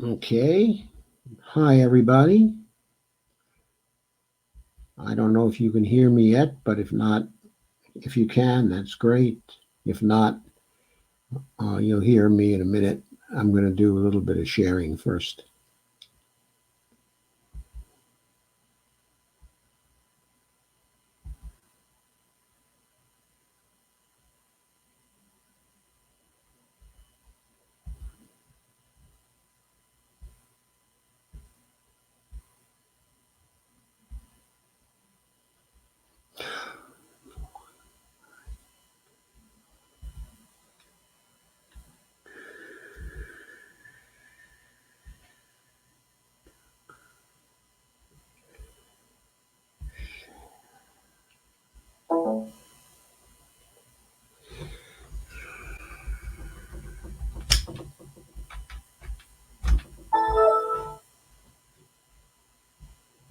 Okay. Hi, everybody. I don't know if you can hear me yet, but if not, if you can, that's great. If not, you'll hear me in a minute. I'm going to do a little bit of sharing first.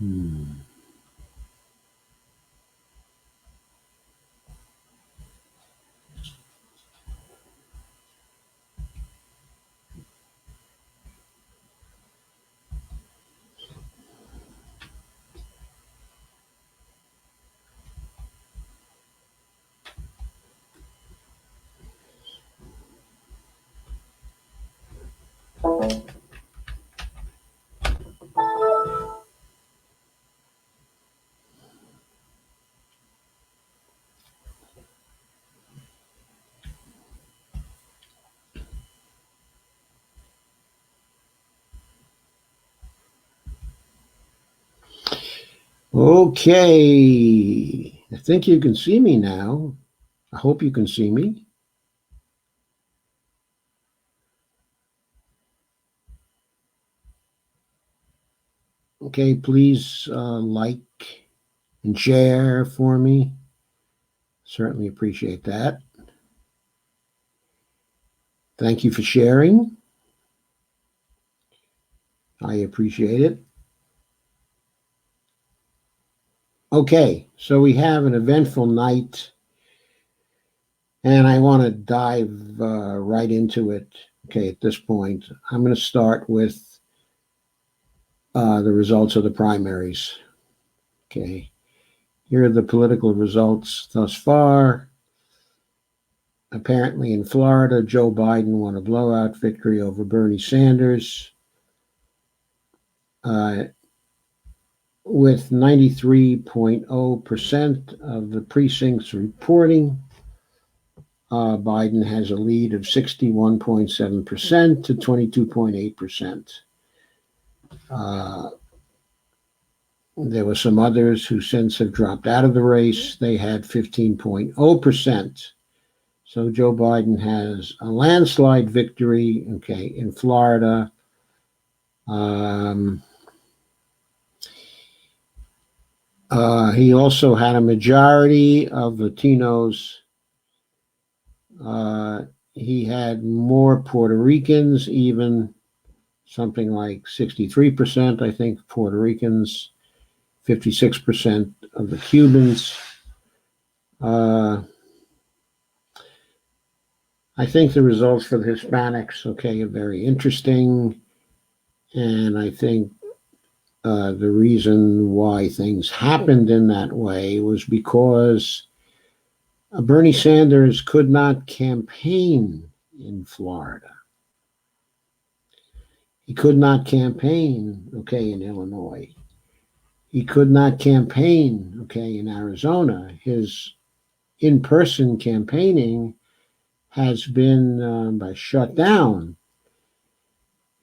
Hmm. Okay. I think you can see me now. I hope you can see me. Okay, please like and share for me. Certainly appreciate that. Thank you for sharing. I appreciate it. Okay, so we have an eventful night, and I want to dive right into it. Okay, at this point, I'm going to start with the results of the primaries. Okay, here are the political results thus far. Apparently, in Florida, Joe Biden won a blowout victory over Bernie Sanders uh, with 93.0% of the precincts reporting. Biden has a lead of 61.7% to 22.8%. There were some others who since have dropped out of the race. They had 15.0%. So Joe Biden has a landslide victory, okay, in Florida. He also had a majority of Latinos. He had more Puerto Ricans, even something like 63%, I think, Puerto Ricans, 56% of the Cubans. I think the results for the Hispanics, okay, are very interesting. And I think the reason why things happened in that way was because Bernie Sanders could not campaign in Florida. He could not campaign, okay, in Illinois. He could not campaign, okay, in Arizona. His in person campaigning has been shut down.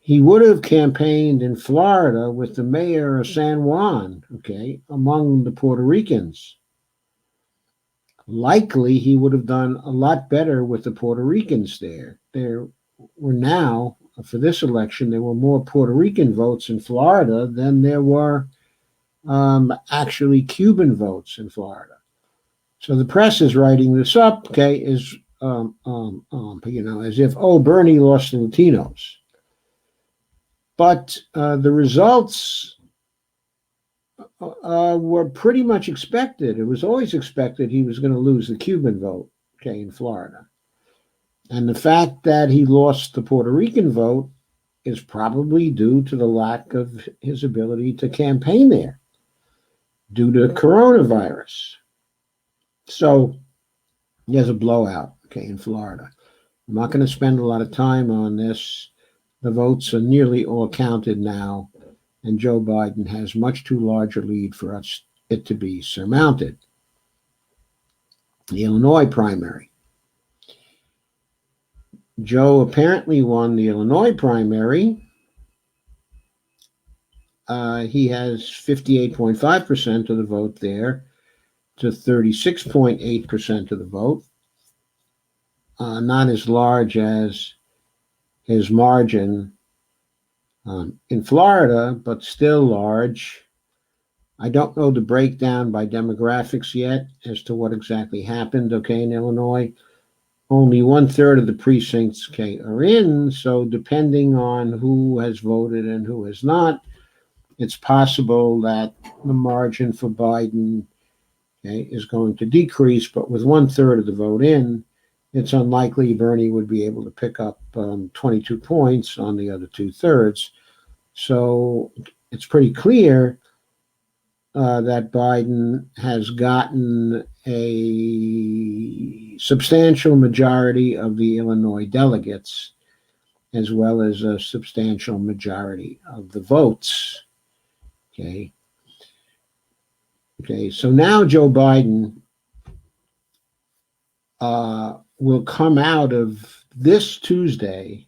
He would have campaigned in Florida with the mayor of San Juan, okay, among the Puerto Ricans. Likely he would have done a lot better with the Puerto Ricans there. There were now, for this election, there were more Puerto Rican votes in Florida than there were actually Cuban votes in Florida. So the press is writing this up, okay, as as if, oh, Bernie lost the Latinos. But the results were pretty much expected. It was always expected he was going to lose the Cuban vote, okay, in Florida. And the fact that he lost the Puerto Rican vote is probably due to the lack of his ability to campaign there due to coronavirus. So he has a blowout, okay, in Florida. I'm not going to spend a lot of time on this. The votes are nearly all counted now, and Joe Biden has much too large a lead for it to be surmounted. The Illinois primary. Joe apparently won the Illinois primary. He has 58.5% of the vote there to 36.8% of the vote. Not as large as his margin in Florida, but still large. I don't know the breakdown by demographics yet as to what exactly happened, okay, in Illinois. Only 1/3 of the precincts, okay, are in, so depending on who has voted and who has not, it's possible that the margin for Biden, okay, is going to decrease, but with 1/3 of the vote in, it's unlikely Bernie would be able to pick up 22 points on the other 2/3. So it's pretty clear that Biden has gotten a substantial majority of the Illinois delegates, as well as a substantial majority of the votes. Okay. Okay. So now Joe Biden will come out of this Tuesday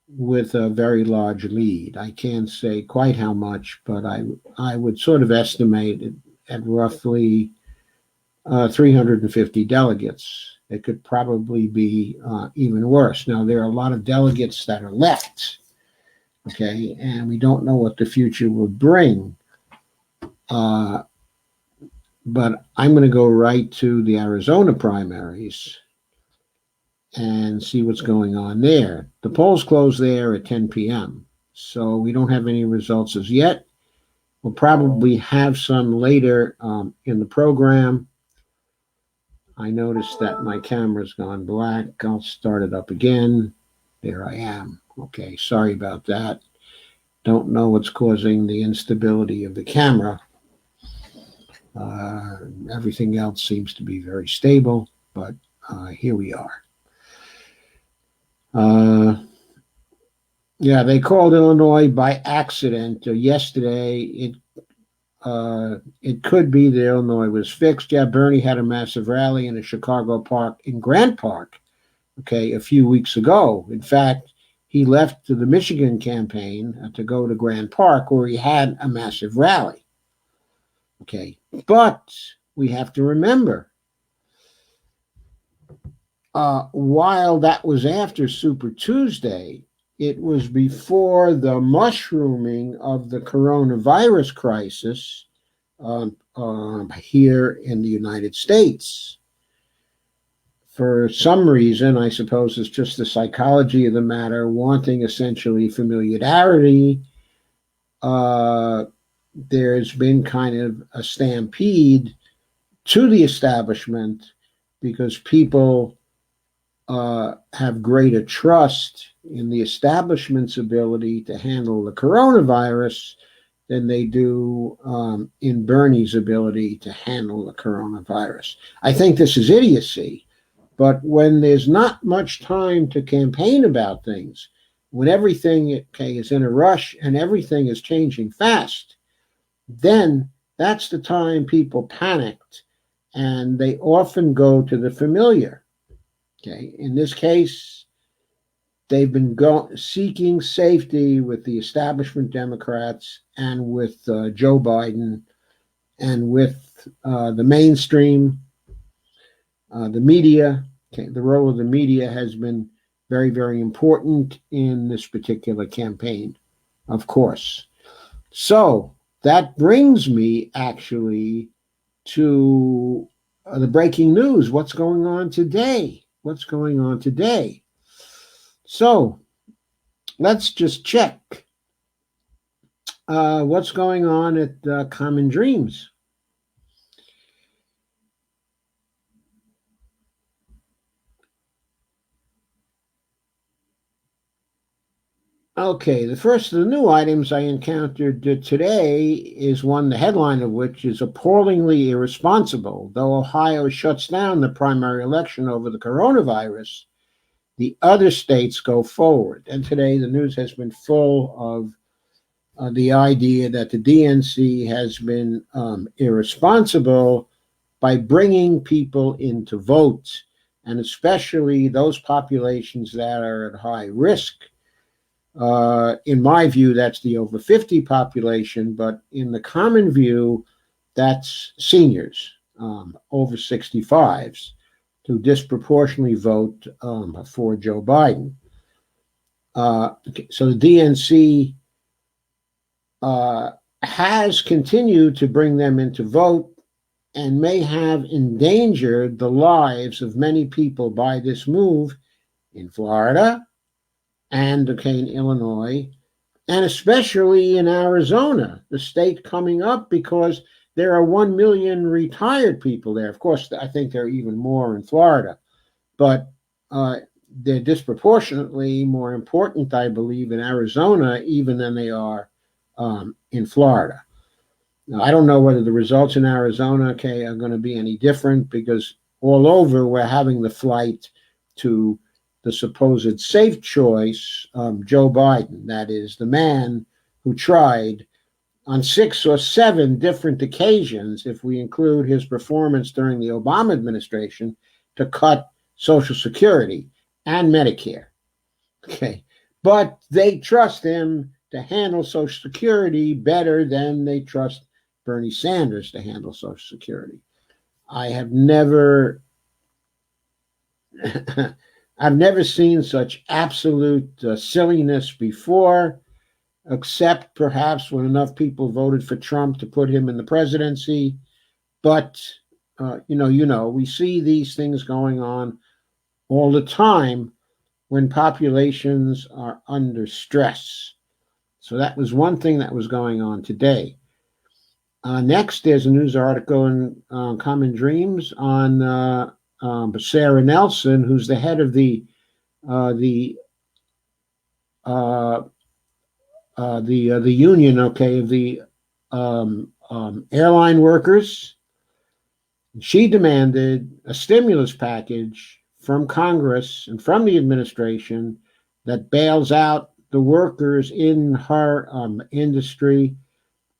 with a very large lead. I can't say quite how much, but I would sort of estimate it at roughly 350 delegates. It could probably be even worse. Now, there are a lot of delegates that are left, okay, and we don't know what the future will bring. But I'm going to go right to the Arizona primaries and see what's going on there. The polls close there at 10 p.m., so we don't have any results as yet. We'll probably have some later in the program. I noticed that my camera's gone black. I'll start it up again. There I am. Okay, sorry about that. Don't know what's causing the instability of the camera. Everything else seems to be very stable, but here we are. Yeah, they called Illinois by accident yesterday. It could be that Illinois was fixed. Yeah, Bernie had a massive rally in a Chicago park in Grant Park, okay, a few weeks ago. In fact, he left to the Michigan campaign to go to Grant Park, where he had a massive rally. Okay, but we have to remember, while that was after Super Tuesday, it was before the mushrooming of the coronavirus crisis here in the United States. For some reason, I suppose it's just the psychology of the matter, wanting essentially familiarity, there's been kind of a stampede to the establishment because people have greater trust in the establishment's ability to handle the coronavirus than they do in Bernie's ability to handle the coronavirus. I think this is idiocy, but when there's not much time to campaign about things, when everything is in a rush and everything is changing fast, then that's the time people panicked and they often go to the familiar. Okay, in this case, they've been seeking safety with the establishment Democrats and with Joe Biden and with the mainstream, the media. Okay, the role of the media has been very, very important in this particular campaign, of course. So that brings me actually to the breaking news. What's going on today? What's going on today? So let's just check what's going on at Common Dreams. Okay, the first of the new items I encountered today is one, the headline of which is appallingly irresponsible. Though Ohio shuts down the primary election over the coronavirus, the other states go forward. And today the news has been full of the idea that the DNC has been irresponsible by bringing people in to vote, and especially those populations that are at high risk. In my view, that's the over 50 population, but in the common view, that's seniors, over 65s, who disproportionately vote for Joe Biden. So the DNC has continued to bring them into vote and may have endangered the lives of many people by this move in Florida and in Illinois, and especially in Arizona, the state coming up, because there are 1 million retired people there. Of course, I think there are even more in Florida, but they're disproportionately more important, I believe, in Arizona even than they are in Florida. Now, I don't know whether the results in Arizona, are going to be any different, because all over we're having the flight to the supposed safe choice, Joe Biden. That is the man who tried on 6 or 7 different occasions, if we include his performance during the Obama administration, to cut Social Security and Medicare. But they trust him to handle Social Security better than they trust Bernie Sanders to handle Social Security. I have never I've never seen such absolute silliness before, except perhaps when enough people voted for Trump to put him in the presidency. But we see these things going on all the time when populations are under stress. So that was one thing that was going on today. Next, there's a news article in Common Dreams on Sarah Nelson, who's the head of the union, of the airline workers. She demanded a stimulus package from Congress and from the administration that bails out the workers in her industry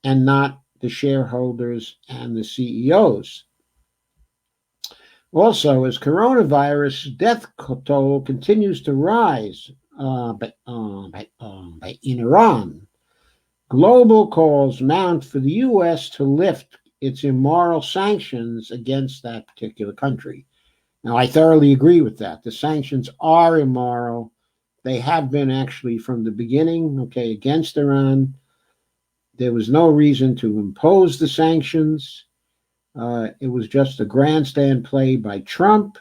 and not the shareholders and the CEOs. Also, as coronavirus death toll continues to rise in Iran, global calls mount for the U.S. to lift its immoral sanctions against that particular country. Now, I thoroughly agree with that. The sanctions are immoral. They have been actually from the beginning, against Iran. There was no reason to impose the sanctions. It was just a grandstand play by Trump.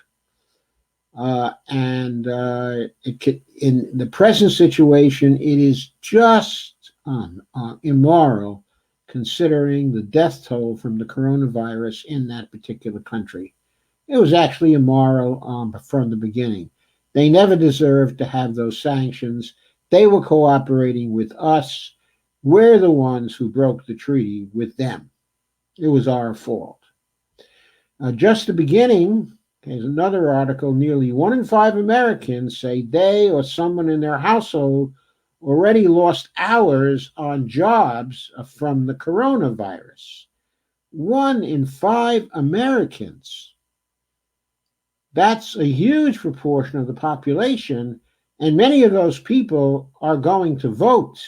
In the present situation, it is just immoral, considering the death toll from the coronavirus in that particular country. It was actually immoral from the beginning. They never deserved to have those sanctions. They were cooperating with us. We're the ones who broke the treaty with them. It was our fault. Just the beginning, there's another article. Nearly 1 in 5 Americans say they or someone in their household already lost hours on jobs from the coronavirus. 1 in 5 Americans. That's a huge proportion of the population, and many of those people are going to vote.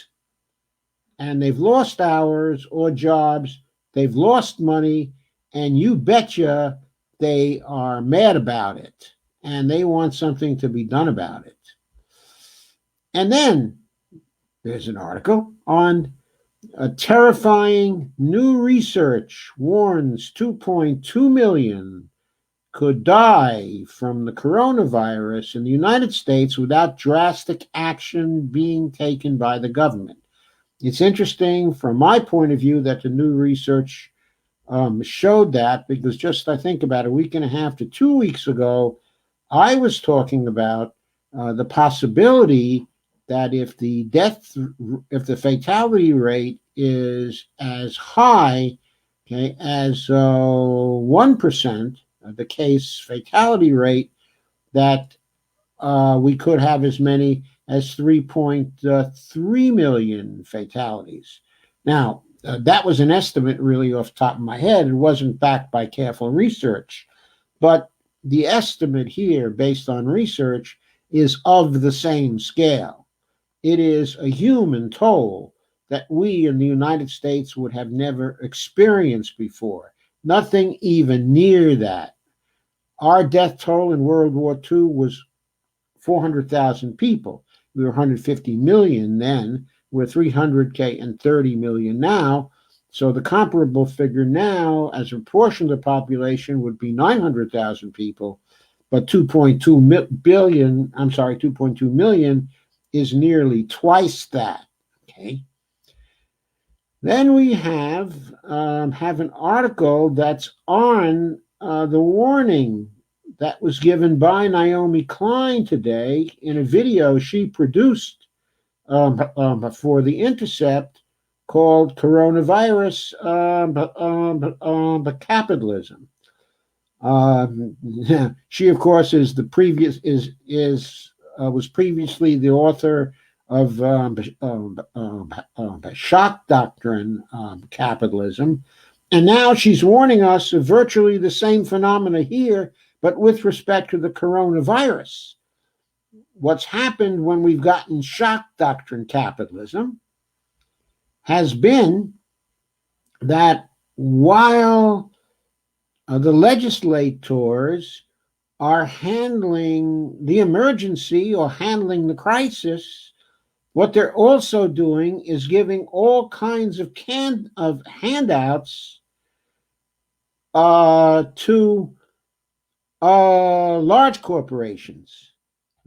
And they've lost hours or jobs, they've lost money, and you betcha they are mad about it, and they want something to be done about it. And then there's an article on terrifying new research warns 2.2 million could die from the coronavirus in the United States without drastic action being taken by the government. It's interesting from my point of view that the new research showed that, because just, I think, about a week and a half to 2 weeks ago, I was talking about the possibility that if the fatality rate is as high, okay, as 1% of the case fatality rate, that we could have as many as 3.3 million fatalities. Now, that was an estimate really off the top of my head. It wasn't backed by careful research. But the estimate here, based on research, is of the same scale. It is a human toll that we in the United States would have never experienced before. Nothing even near that. Our death toll in World War II was 400,000 people. We were 150 million then. We're 300K and 30 million now. So the comparable figure now, as a proportion of the population, would be 900,000 people, but 2.2 million is nearly twice that. Okay. Then we have an article that's on the warning that was given by Naomi Klein today in a video she produced for The Intercept called "Coronavirus Capitalism." She, of course, was previously the author of Shock Doctrine Capitalism, and now she's warning us of virtually the same phenomena here, but with respect to the coronavirus. What's happened when we've gotten shock doctrine capitalism has been that while the legislators are handling the emergency or handling the crisis, what they're also doing is giving all kinds of handouts to large corporations,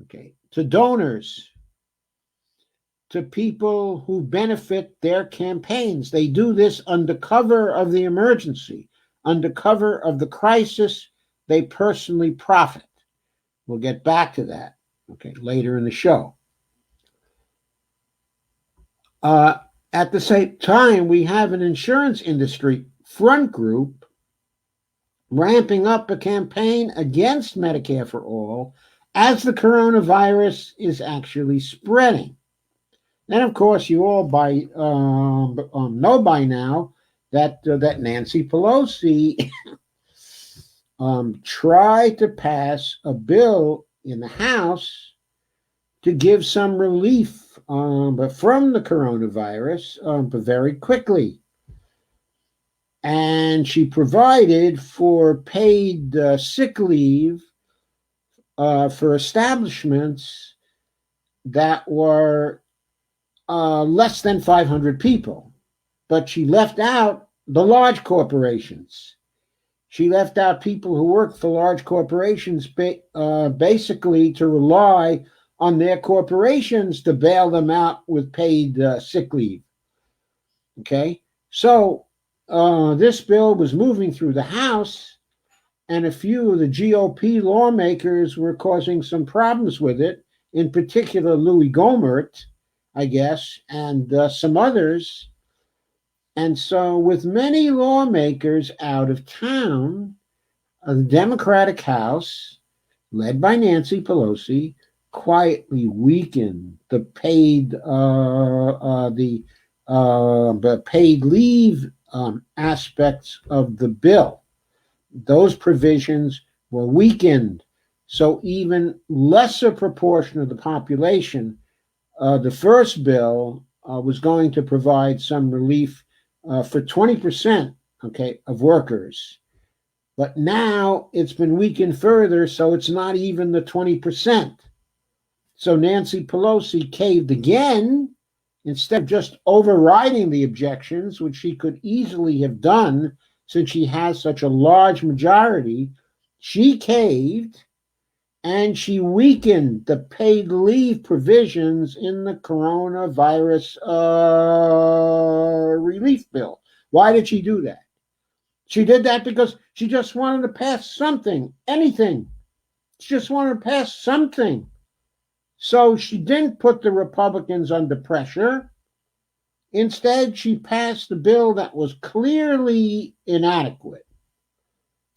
okay, to donors, to people who benefit their campaigns. They do this under cover of the emergency, under cover of the crisis. They personally profit. We'll get back to that, okay, later in the show. At the same time, we have an insurance industry front group ramping up a campaign against Medicare for All as the coronavirus is actually spreading. And of course, you all know by now that Nancy Pelosi tried to pass a bill in the House to give some relief from the coronavirus, but very quickly. And she provided for paid sick leave for establishments that were less than 500 people. But she left out the large corporations. She left out people who work for large corporations basically to rely on their corporations to bail them out with paid sick leave. Okay? So this bill was moving through the House, and a few of the GOP lawmakers were causing some problems with it, in particular Louis Gohmert, I guess, and some others. And so with many lawmakers out of town, the Democratic House, led by Nancy Pelosi, quietly weakened the paid leave aspects of the bill. Those provisions were weakened, so even lesser proportion of the population, the first bill was going to provide some relief for 20%, okay, of workers. But now it's been weakened further, so it's not even the 20%. So Nancy Pelosi caved again. Instead of just overriding the objections, which she could easily have done since she has such a large majority, she caved and she weakened the paid leave provisions in the coronavirus relief bill. Why did she do that? She did that because she just wanted to pass something, anything. She just wanted to pass something. So she didn't put the Republicans under pressure. Instead, she passed a bill that was clearly inadequate.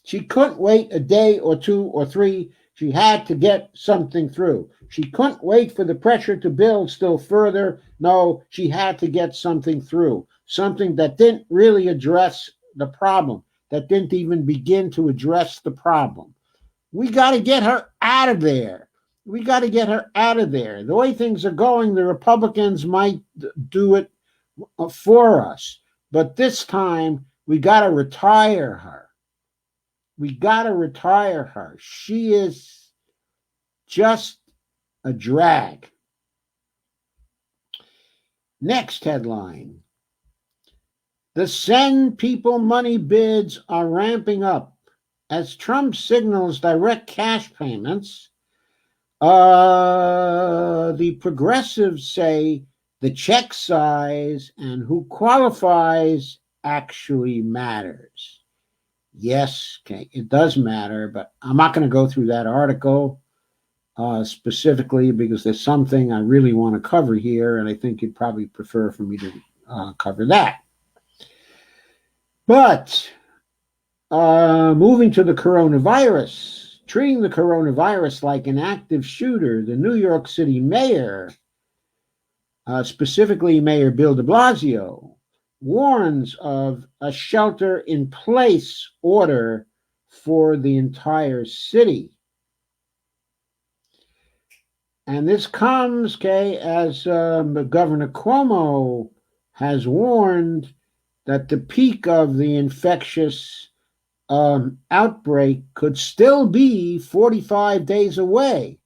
She couldn't wait a day or two or three. She had to get something through. She couldn't wait for the pressure to build still further. No, she had to get something through. Something that didn't really address the problem, that didn't even begin to address the problem. We got to get her out of there. We got to get her out of there. The way things are going, the Republicans might do it for us. But this time, we got to retire her. We got to retire her. She is just a drag. Next headline. The send people money bids are ramping up as Trump signals direct cash payments. The progressives say the check size and who qualifies actually matters. Yes, okay, it does matter, but I'm not going to go through that article specifically because there's something I really want to cover here, and I think you'd probably prefer for me to cover that. But moving to the coronavirus, treating the coronavirus like an active shooter, the New York City mayor, specifically Mayor Bill de Blasio, warns of a shelter-in-place order for the entire city. And this comes, okay, as Governor Cuomo has warned that the peak of the infectious outbreak could still be 45 days away.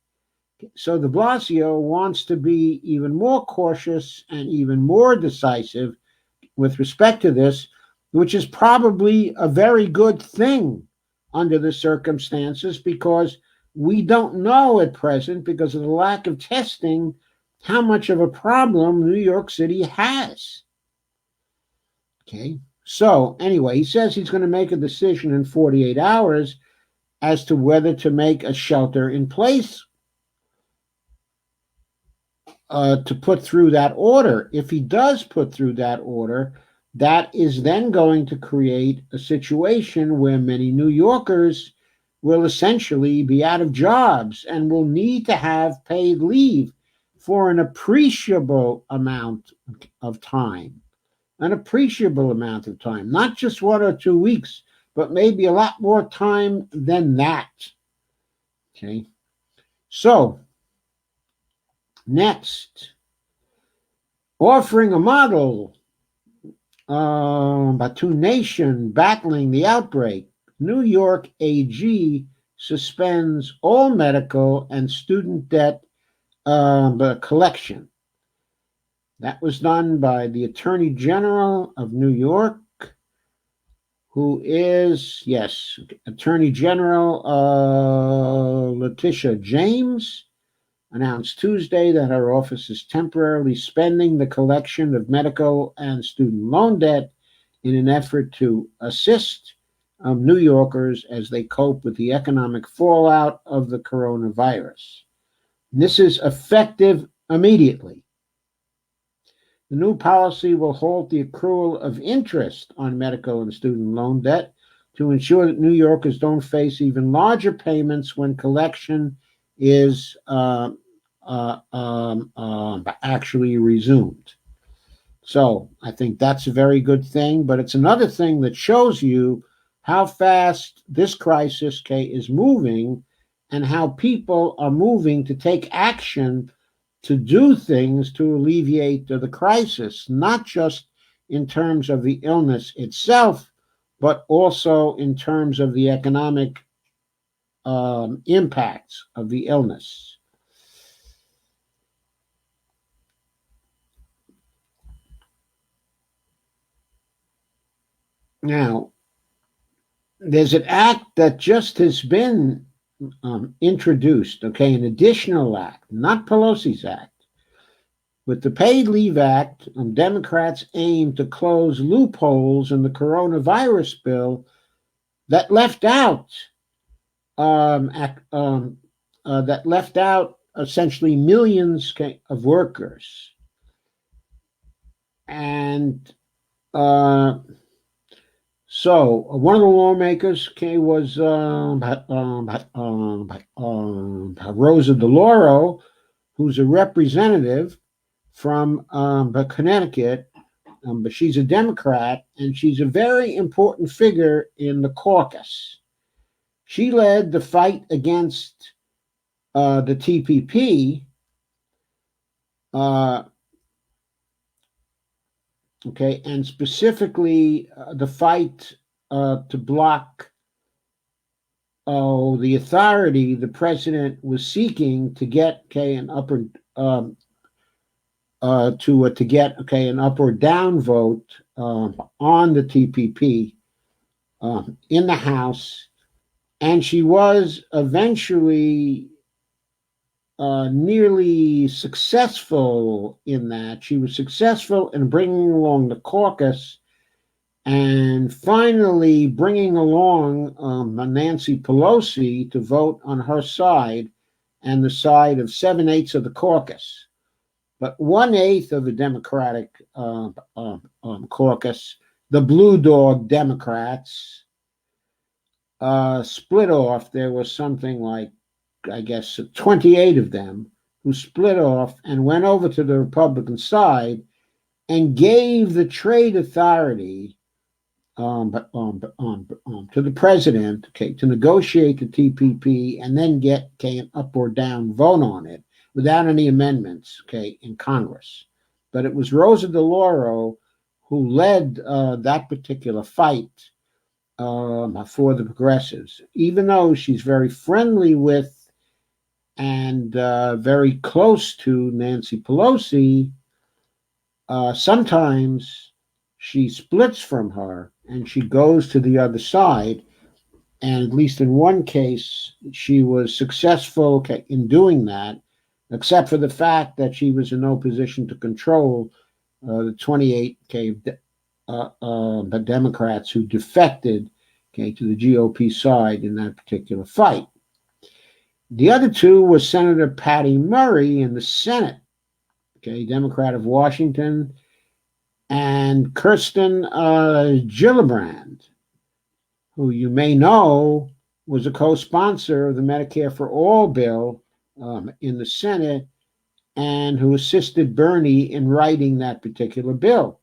So de Blasio wants to be even more cautious and even more decisive with respect to this, which is probably a very good thing under the circumstances because we don't know at present, because of the lack of testing, how much of a problem New York City has. Okay, so anyway, he says he's going to make a decision in 48 hours as to whether to make a shelter in place to put through that order. If he does put through that order, that is then going to create a situation where many New Yorkers will essentially be out of jobs and will need to have paid leave for an appreciable amount of time. An appreciable amount of time, not just 1 or 2 weeks, but maybe a lot more time than that. Okay, so next, offering a model, Batu Nation battling the outbreak. New York AG suspends all medical and student debt collection. That was done by the Attorney General of New York, who is, yes, Attorney General Letitia James, announced Tuesday that her office is temporarily suspending the collection of medical and student loan debt in an effort to assist New Yorkers as they cope with the economic fallout of the coronavirus. And this is effective immediately. The new policy will halt the accrual of interest on medical and student loan debt to ensure that New Yorkers don't face even larger payments when collection is actually resumed. So I think that's a very good thing, but it's another thing that shows you how fast this crisis is moving and how people are moving to take action to do things to alleviate the crisis, not just in terms of the illness itself, but also in terms of the economic impacts of the illness. Now, there's an act that just has been introduced, okay, an additional act, not Pelosi's act. With the Paid Leave Act, Democrats aim to close loopholes in the coronavirus bill that left out essentially millions of workers. And so one of the lawmakers was Rosa DeLauro, who's a representative from Connecticut, but she's a Democrat, and she's a very important figure in the caucus. She led the fight against the TPP. And specifically the fight to block the authority the president was seeking to get an upper to get an up or down vote on the TPP in the House, and she was eventually nearly successful in that. She was successful in bringing along the caucus and finally bringing along Nancy Pelosi to vote on her side and the side of 7/8 of the caucus. But 1/8 of the Democratic caucus, the Blue Dog Democrats, split off. There was something like, I guess, 28 of them who split off and went over to the Republican side and gave the trade authority to the president to negotiate the TPP and then get an up or down vote on it without any amendments in Congress. But it was Rosa DeLauro who led that particular fight for the progressives, even though she's very friendly with and very close to Nancy Pelosi. Sometimes she splits from her and she goes to the other side. And at least in one case, she was successful in doing that, except for the fact that she was in no position to control the 28 the Democrats who defected to the GOP side in that particular fight. The other two was Senator Patty Murray in the Senate, Democrat of Washington, and Kirsten Gillibrand, who you may know was a co-sponsor of the Medicare for All bill in the Senate and who assisted Bernie in writing that particular bill.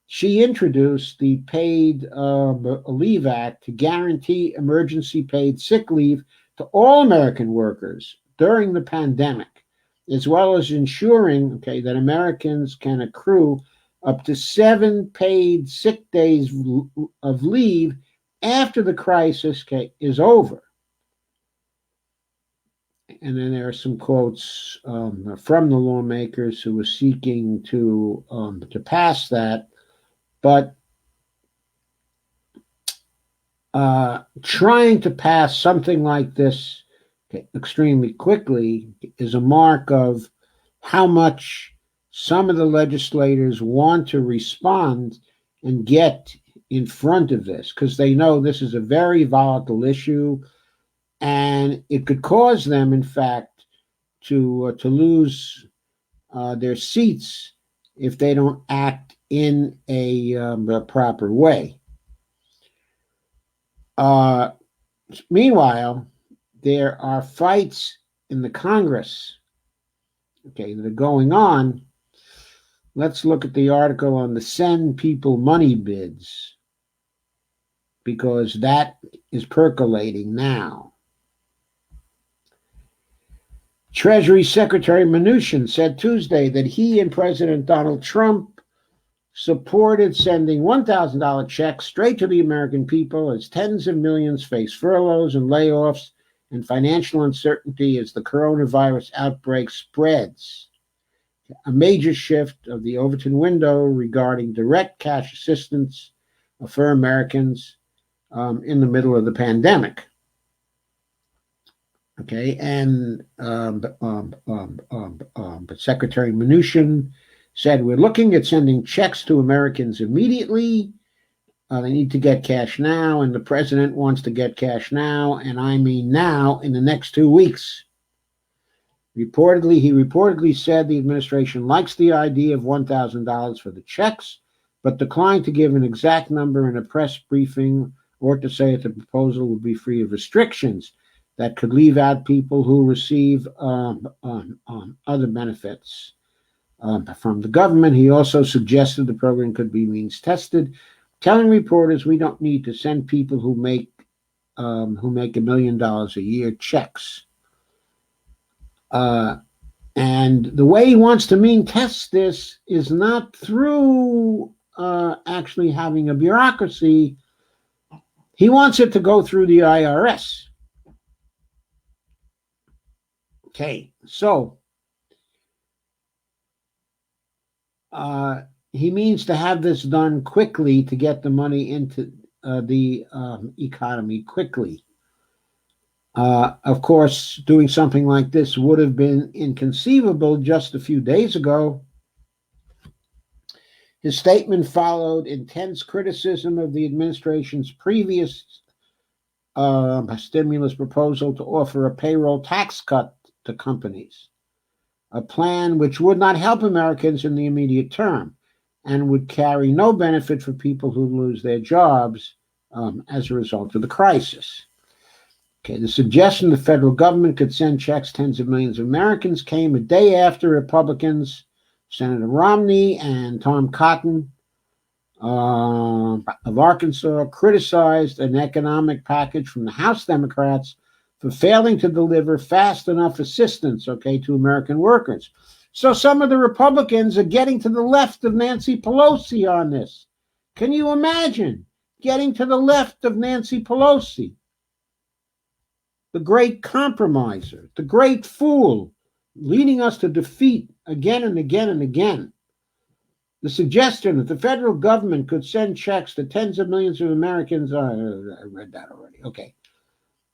She introduced the Paid Leave Act to guarantee emergency paid sick leave to all American workers during the pandemic, as well as ensuring that Americans can accrue up to 7 paid sick days of leave after the crisis is over. And then there are some quotes from the lawmakers who were seeking to pass that, but trying to pass something like this extremely quickly is a mark of how much some of the legislators want to respond and get in front of this, because they know this is a very volatile issue and it could cause them, in fact, to lose their seats if they don't act in a proper way. Meanwhile, there are fights in the Congress, that are going on. Let's look at the article on the Send People Money bids, because that is percolating now. Treasury Secretary Mnuchin said Tuesday that he and President Donald Trump supported sending $1,000 checks straight to the American people as tens of millions face furloughs and layoffs and financial uncertainty as the coronavirus outbreak spreads. A major shift of the Overton window regarding direct cash assistance for Americans in the middle of the pandemic. And but Secretary Mnuchin said, we're looking at sending checks to Americans immediately. They need to get cash now, and the president wants to get cash now, and I mean now in the next 2 weeks. He reportedly said the administration likes the idea of $1,000 for the checks, but declined to give an exact number in a press briefing or to say that the proposal would be free of restrictions that could leave out people who receive other benefits from the government. He also suggested the program could be means tested, telling reporters we don't need to send people who make $1 million a year checks. And the way he wants to mean test this is not through actually having a bureaucracy. He wants it to go through the IRS. Okay, so he means to have this done quickly to get the money into the economy quickly. Of course, doing something like this would have been inconceivable just a few days ago. His statement followed intense criticism of the administration's previous stimulus proposal to offer a payroll tax cut to companies, a plan which would not help Americans in the immediate term and would carry no benefit for people who lose their jobs as a result of the crisis. Okay, the suggestion the federal government could send checks tens of millions of Americans came a day after Republicans, Senator Romney and Tom Cotton of Arkansas, criticized an economic package from the House Democrats for failing to deliver fast enough assistance, to American workers. So some of the Republicans are getting to the left of Nancy Pelosi on this. Can you imagine getting to the left of Nancy Pelosi? The great compromiser, the great fool, leading us to defeat again and again and again. The suggestion that the federal government could send checks to tens of millions of Americans, I read that already. Okay.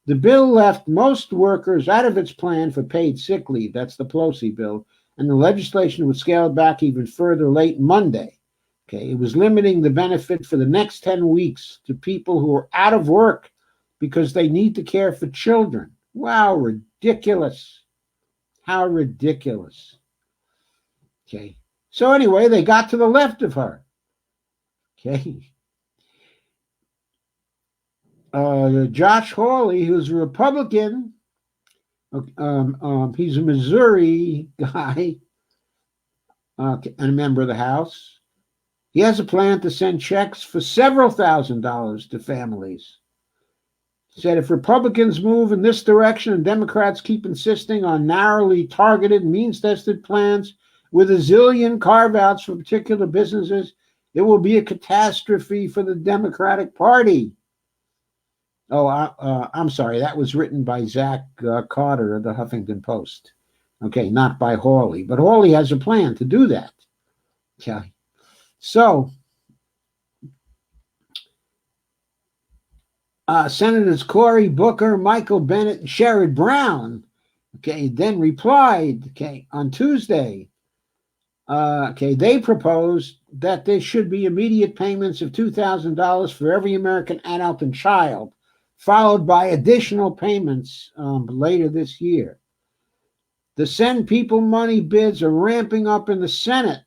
The bill left most workers out of its plan for paid sick leave. That's the Pelosi bill. And the legislation was scaled back even further late Monday. Okay. It was limiting the benefit for the next 10 weeks to people who are out of work because they need to care for children. Wow, ridiculous. How ridiculous. Okay. So anyway, they got to the left of her. Okay. Josh Hawley, who's a Republican, he's a Missouri guy and a member of the House. He has a plan to send checks for several $1,000s to families. He said if Republicans move in this direction and Democrats keep insisting on narrowly targeted, means-tested plans with a zillion carve-outs for particular businesses, it will be a catastrophe for the Democratic Party. Oh, I'm sorry. That was written by Zach Carter of the Huffington Post. Okay, not by Hawley. But Hawley has a plan to do that. Okay. So, Senators Cory Booker, Michael Bennet, and Sherrod Brown, then replied, on Tuesday. They proposed that there should be immediate payments of $2,000 for every American adult and child, followed by additional payments later this year. The Send People Money bids are ramping up in the Senate.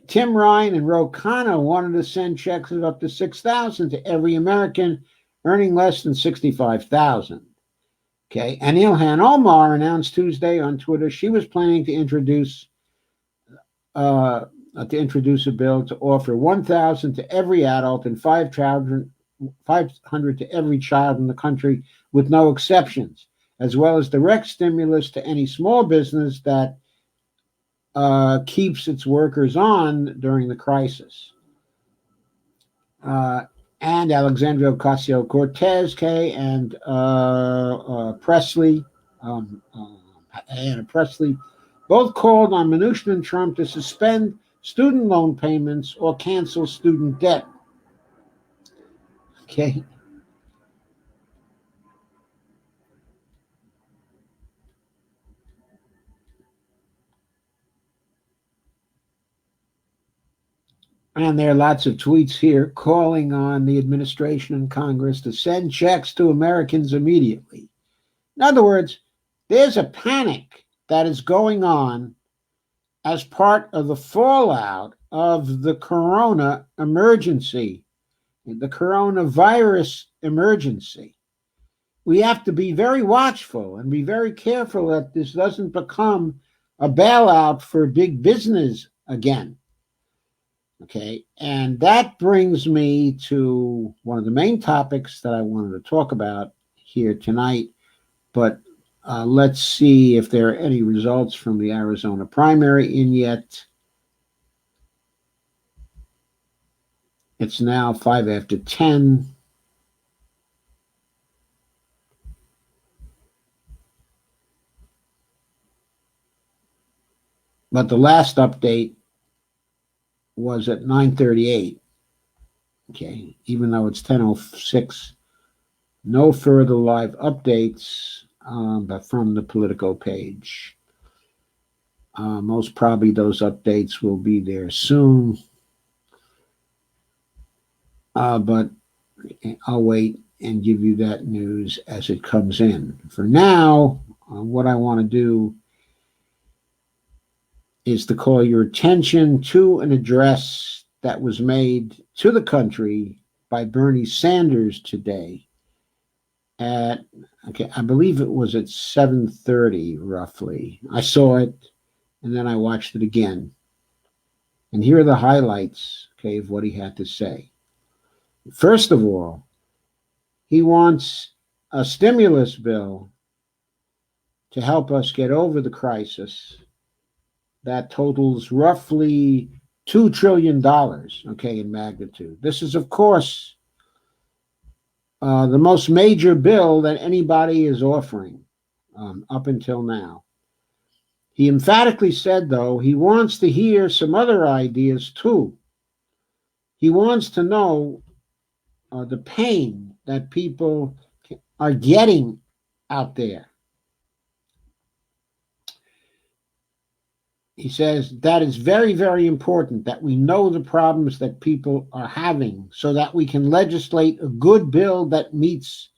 Tim Ryan and Ro Khanna wanted to send checks of up to $6,000 to every American earning less than $65,000. And Ilhan Omar announced Tuesday on Twitter she was planning to introduce a bill to offer $1,000 to every adult and $500 to every child in the country with no exceptions, as well as direct stimulus to any small business that keeps its workers on during the crisis. And Alexandria Ocasio-Cortez, and Anna Presley, both called on Mnuchin and Trump to suspend student loan payments or cancel student debt. And there are lots of tweets here calling on the administration and Congress to send checks to Americans immediately. In other words, there's a panic that is going on as part of the fallout of the corona emergency, the coronavirus emergency. We have to be very watchful and be very careful that this doesn't become a bailout for big business again. Okay, and that brings me to one of the main topics that I wanted to talk about here tonight. But let's see if there are any results from the Arizona primary in yet. It's now 5 after 10. But the last update was at 9:38. Okay, even though it's 10:06, no further live updates, but from the Politico page. Most probably those updates will be there soon. But I'll wait and give you that news as it comes in. For now, what I want to do is to call your attention to an address that was made to the country by Bernie Sanders today at, okay, I believe it was at 7:30 roughly. I saw it and then I watched it again. And here are the highlights, okay, of what he had to say. First of all, he wants a stimulus bill to help us get over the crisis that totals roughly $2 trillion, okay, in magnitude. This is, of course, the most major bill that anybody is offering up until now. He emphatically said, though, he wants to hear some other ideas, too. He wants to know the pain that people are getting out there. He says that is very, very important that we know the problems that people are having so that we can legislate a good bill that meets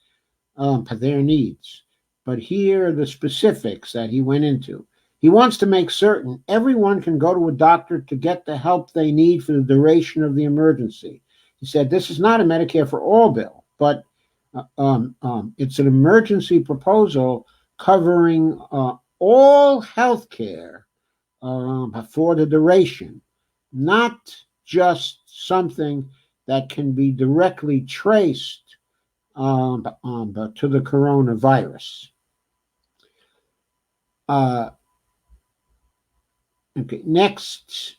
their needs. But here are the specifics that he went into. He wants to make certain everyone can go to a doctor to get the help they need for the duration of the emergency. He said this is not a Medicare for all bill, but it's an emergency proposal covering all health care for the duration, not just something that can be directly traced to the coronavirus. Okay, next,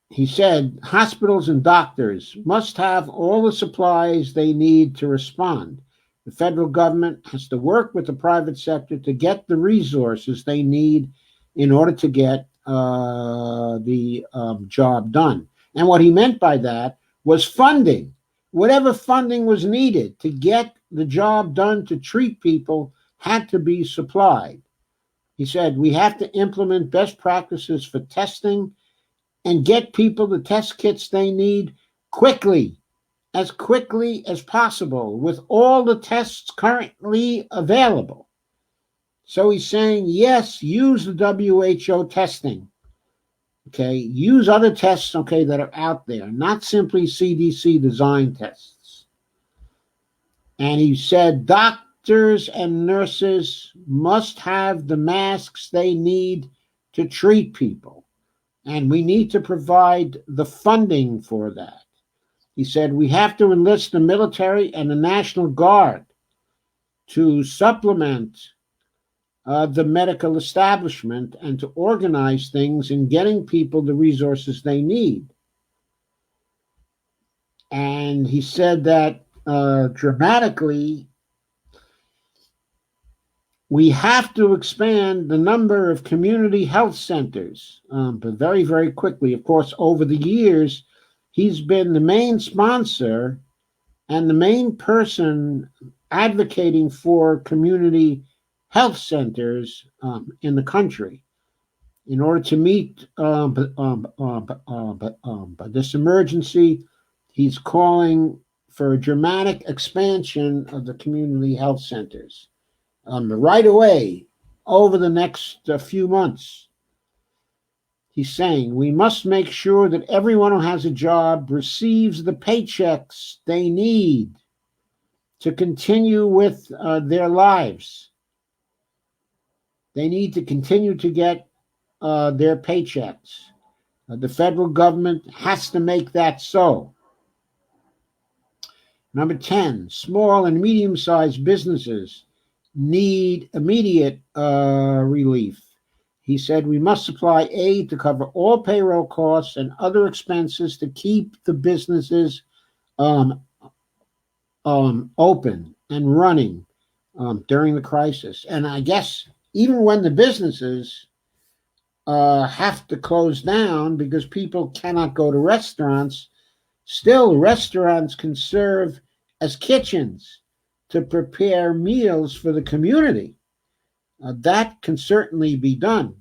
he said hospitals and doctors must have all the supplies they need to respond. The federal government has to work with the private sector to get the resources they need in order to get the job done. And what he meant by that was funding. Whatever funding was needed to get the job done to treat people had to be supplied. He said we have to implement best practices for testing and get people the test kits they need quickly as possible with all the tests currently available. So he's saying, yes, use the WHO testing. Okay, use other tests, okay, that are out there, not simply CDC design tests. And he said doctors and nurses must have the masks they need to treat people. And we need to provide the funding for that. He said we have to enlist the military and the National Guard to supplement the medical establishment and to organize things in getting people the resources they need. And he said that dramatically, we have to expand the number of community health centers, but very, very quickly. Of course, over the years, he's been the main sponsor and the main person advocating for community health centers in the country. In order to meet this emergency, he's calling for a dramatic expansion of the community health centers right away over the next few months. He's saying we must make sure that everyone who has a job receives the paychecks they need to continue with their lives. They need to continue to get their paychecks. The federal government has to make that so. Number 10, small and medium-sized businesses need immediate relief. He said we must supply aid to cover all payroll costs and other expenses to keep the businesses open and running during the crisis. And I guess even when the businesses have to close down because people cannot go to restaurants, still restaurants can serve as kitchens to prepare meals for the community. That can certainly be done.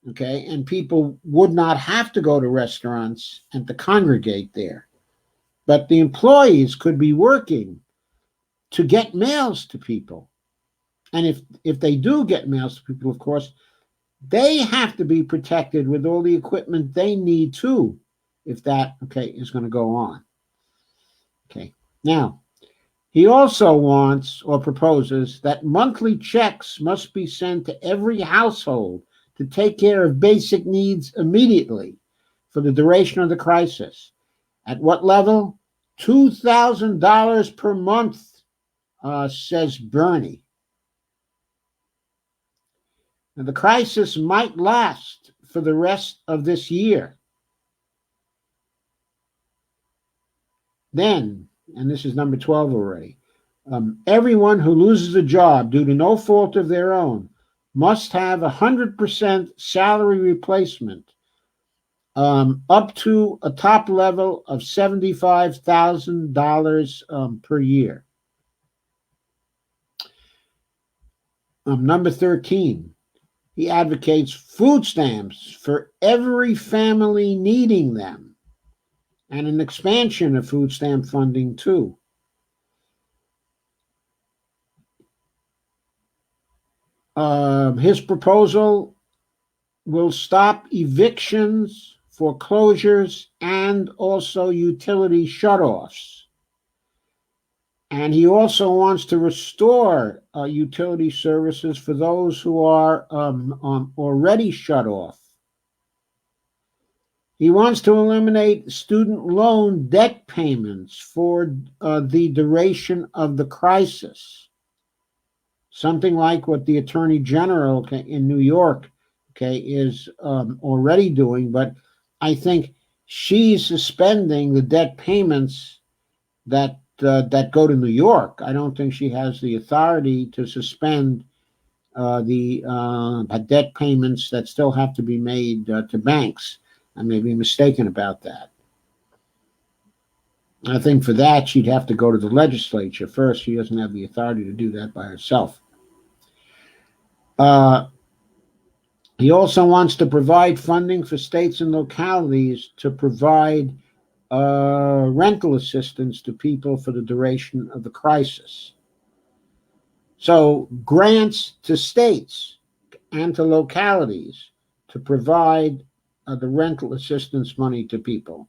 Okay, and people would not have to go to restaurants and to congregate there. But the employees could be working to get mails to people. And if they do get mails to people, of course, they have to be protected with all the equipment they need too, if that, is going to go on. Okay, now, he also wants or proposes that monthly checks must be sent to every household to take care of basic needs immediately for the duration of the crisis. At what level? $2,000 per month, says Bernie. Now, the crisis might last for the rest of this year. Then, and this is number 12 already, everyone who loses a job due to no fault of their own must have 100% salary replacement up to a top level of $75,000 per year. Number 13, he advocates food stamps for every family needing them and an expansion of food stamp funding too. His proposal will stop evictions, foreclosures, and also utility shutoffs. And he also wants to restore utility services for those who are already shut off. He wants to eliminate student loan debt payments for the duration of the crisis. Something like what the Attorney General in New York is already doing, but I think she's suspending the debt payments that go to New York. I don't think she has the authority to suspend the debt payments that still have to be made to banks. I may be mistaken about that. I think for that, she'd have to go to the legislature first. She doesn't have the authority to do that by herself. He also wants to provide funding for states and localities to provide rental assistance to people for the duration of the crisis. So grants to states and to localities to provide the rental assistance money to people.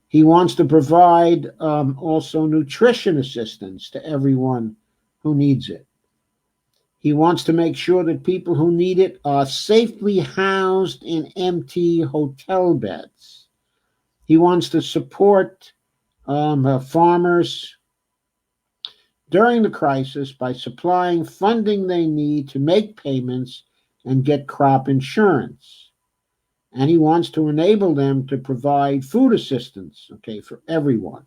He wants to provide also nutrition assistance to everyone who needs it. He wants to make sure that people who need it are safely housed in empty hotel beds. He wants to support farmers during the crisis by supplying funding they need to make payments and get crop insurance. And he wants to enable them to provide food assistance, for everyone.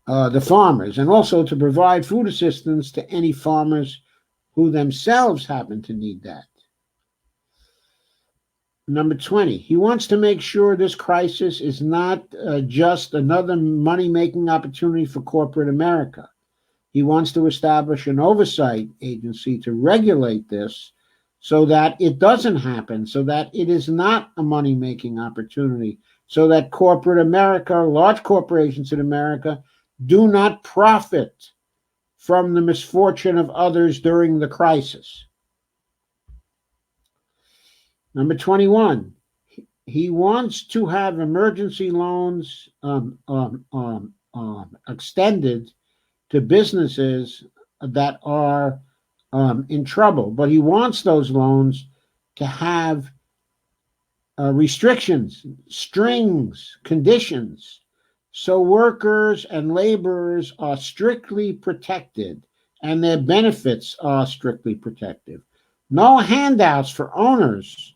The farmers, and also to provide food assistance to any farmers who themselves happen to need that. Number 20, he wants to make sure this crisis is not just another money-making opportunity for corporate America. He wants to establish an oversight agency to regulate this so that it doesn't happen, so that it is not a money making opportunity, so that corporate America, large corporations in America, do not profit from the misfortune of others during the crisis. Number 21, he wants to have emergency loans extended to businesses that are in trouble, but he wants those loans to have restrictions, strings, conditions, so workers and laborers are strictly protected and their benefits are strictly protected. No handouts for owners,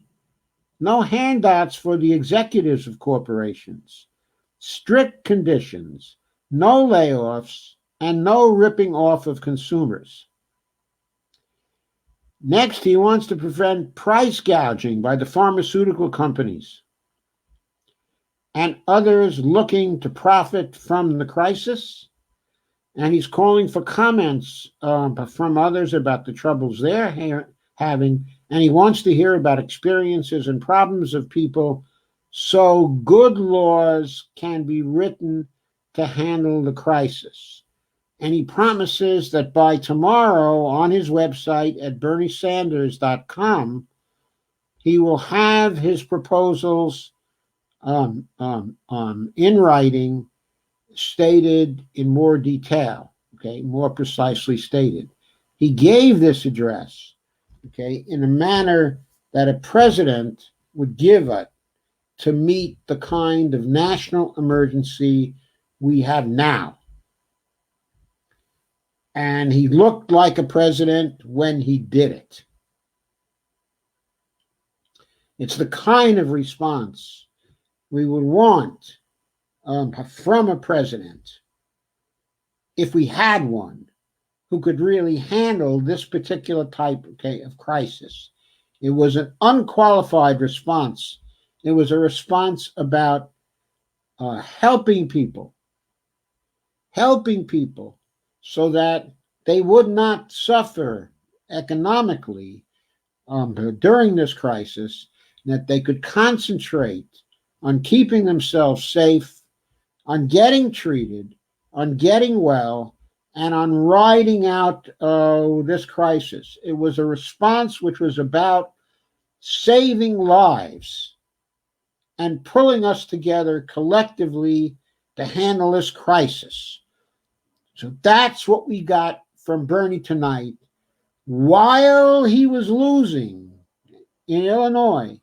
no handouts for the executives of corporations, strict conditions, no layoffs, and no ripping off of consumers. Next, he wants to prevent price gouging by the pharmaceutical companies and others looking to profit from the crisis. And he's calling for comments from others about the troubles they're having. And he wants to hear about experiences and problems of people so good laws can be written to handle the crisis. And he promises that by tomorrow on his website at berniesanders.com, he will have his proposals in writing, stated in more detail, okay, more precisely stated. He gave this address, okay, in a manner that a president would give it to meet the kind of national emergency we have now. And he looked like a president when he did it. It's the kind of response we would want from a president, if we had one, who could really handle this particular type, okay, of crisis. It was an unqualified response. It was a response about helping people so that they would not suffer economically during this crisis, that they could concentrate on keeping themselves safe, on getting treated, on getting well, and on riding out this crisis. It was a response which was about saving lives and pulling us together collectively to handle this crisis. So that's what we got from Bernie tonight. While he was losing in Illinois,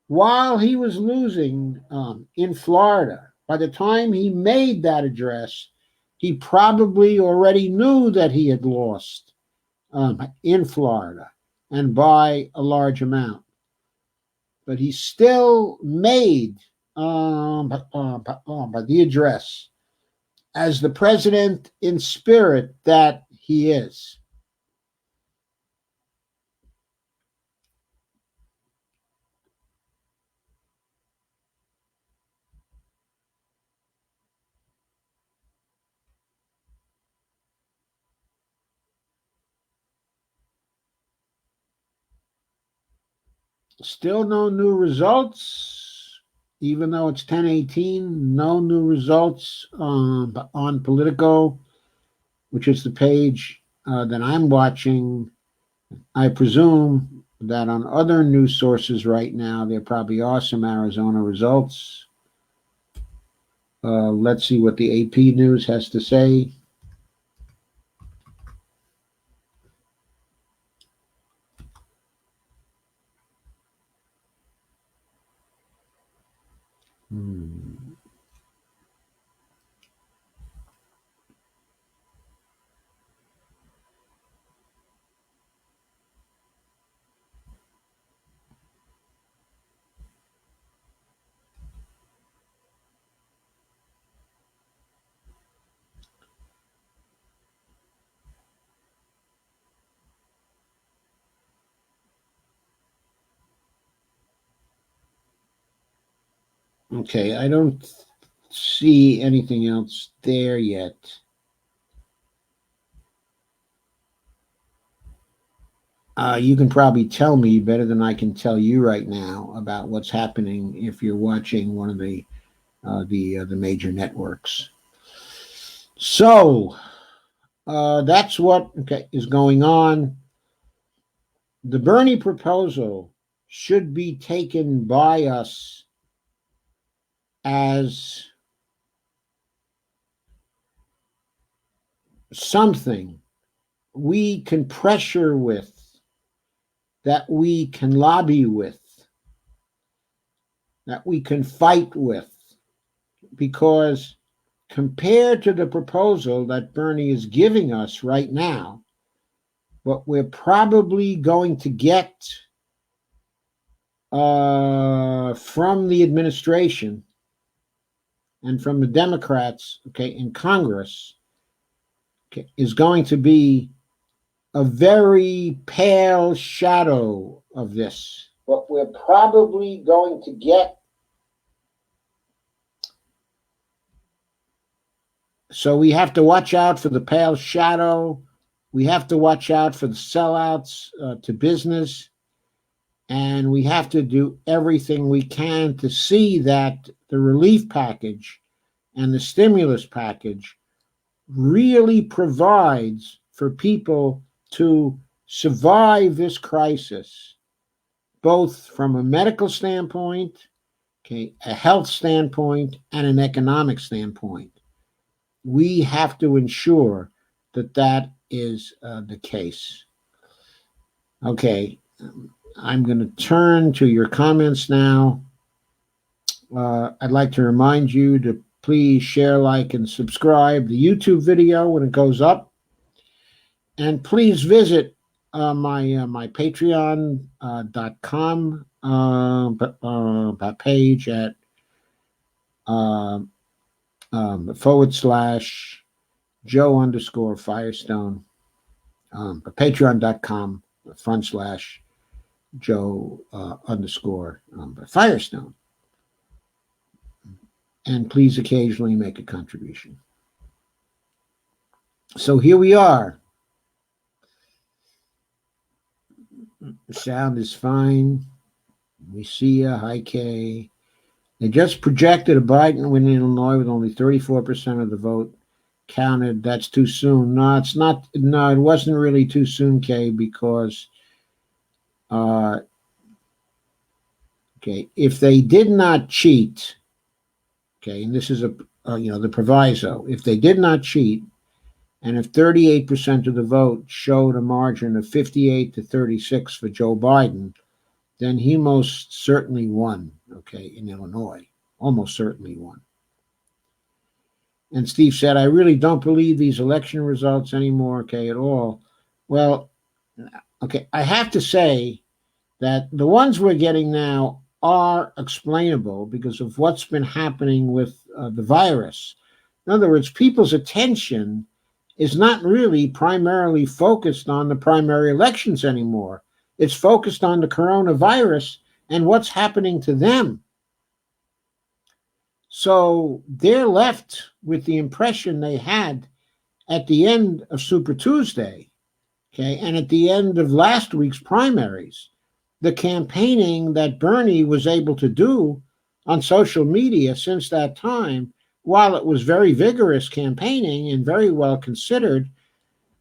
while he was losing in Florida, by the time he made that address, he probably already knew that he had lost in Florida, and by a large amount. But he still made the address as the president in spirit that he is. Still no new results, even though it's 10:18. No new results on Politico, which is the page that I'm watching. I presume that on other news sources right now, there probably are some Arizona results. Let's see what the AP News has to say. Okay, I don't see anything else there yet. You can probably tell me better than I can tell you right now about what's happening if you're watching one of the major networks. So that's what is going on. The Bernie proposal should be taken by us as something we can pressure with, that we can lobby with, that we can fight with, because compared to the proposal that Bernie is giving us right now, what we're probably going to get from the administration and from the Democrats, in Congress, is going to be a very pale shadow of this. What we're probably going to get. So we have to watch out for the pale shadow. We have to watch out for the sellouts to business. And we have to do everything we can to see that the relief package and the stimulus package really provides for people to survive this crisis, both from a medical standpoint, a health standpoint, and an economic standpoint. We have to ensure that that is the case. Okay, I'm going to turn to your comments now. I'd like to remind you to please share, like, and subscribe the YouTube video when it goes up. And please visit my patreon.com page at /Joe_Firestone, patreon.com/Joe_Firestone. And please occasionally make a contribution. So here we are. The sound is fine. We see a high K. They just projected a Biden win in Illinois with only 34% of the vote counted. That's too soon. No, it's not. No, it wasn't really too soon, Kay, because if they did not cheat, and this is the proviso, if they did not cheat, and if 38% of the vote showed a margin of 58-36 for Joe Biden, then he most certainly won, in Illinois. Almost certainly won. And Steve said, I really don't believe these election results anymore, at all. Well, I have to say that the ones we're getting now are explainable because of what's been happening with the virus. In other words, people's attention is not really primarily focused on the primary elections anymore. It's focused on the coronavirus and what's happening to them. So they're left with the impression they had at the end of Super Tuesday, and at the end of last week's primaries. The campaigning that Bernie was able to do on social media since that time, while it was very vigorous campaigning and very well considered,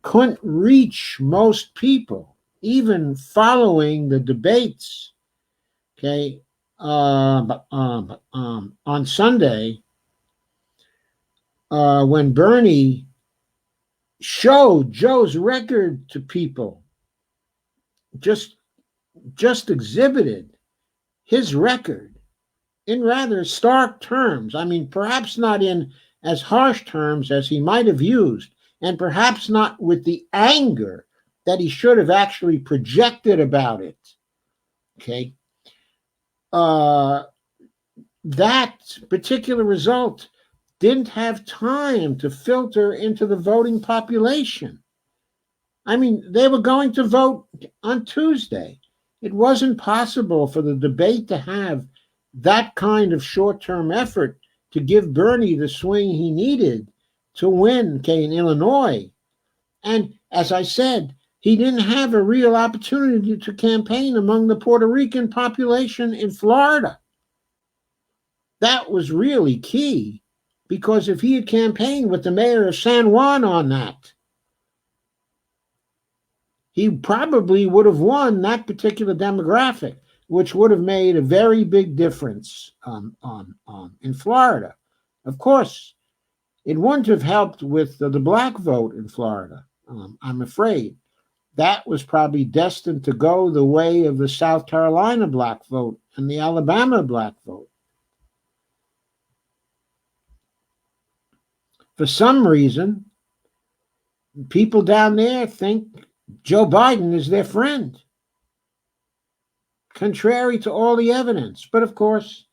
couldn't reach most people, even following the debates, on Sunday, when Bernie showed Joe's record to people, just exhibited his record in rather stark terms. I mean, perhaps not in as harsh terms as he might have used, and perhaps not with the anger that he should have actually projected about it. That particular result didn't have time to filter into the voting population. I mean, they were going to vote on Tuesday. It wasn't possible for the debate to have that kind of short-term effort to give Bernie the swing he needed to win, in Illinois. And as I said, he didn't have a real opportunity to campaign among the Puerto Rican population in Florida. That was really key, because if he had campaigned with the mayor of San Juan on that, he probably would have won that particular demographic, which would have made a very big difference in Florida. Of course, it wouldn't have helped with the black vote in Florida, I'm afraid. That was probably destined to go the way of the South Carolina black vote and the Alabama black vote. For some reason, people down there think Joe Biden is their friend, contrary to all the evidence. But of course,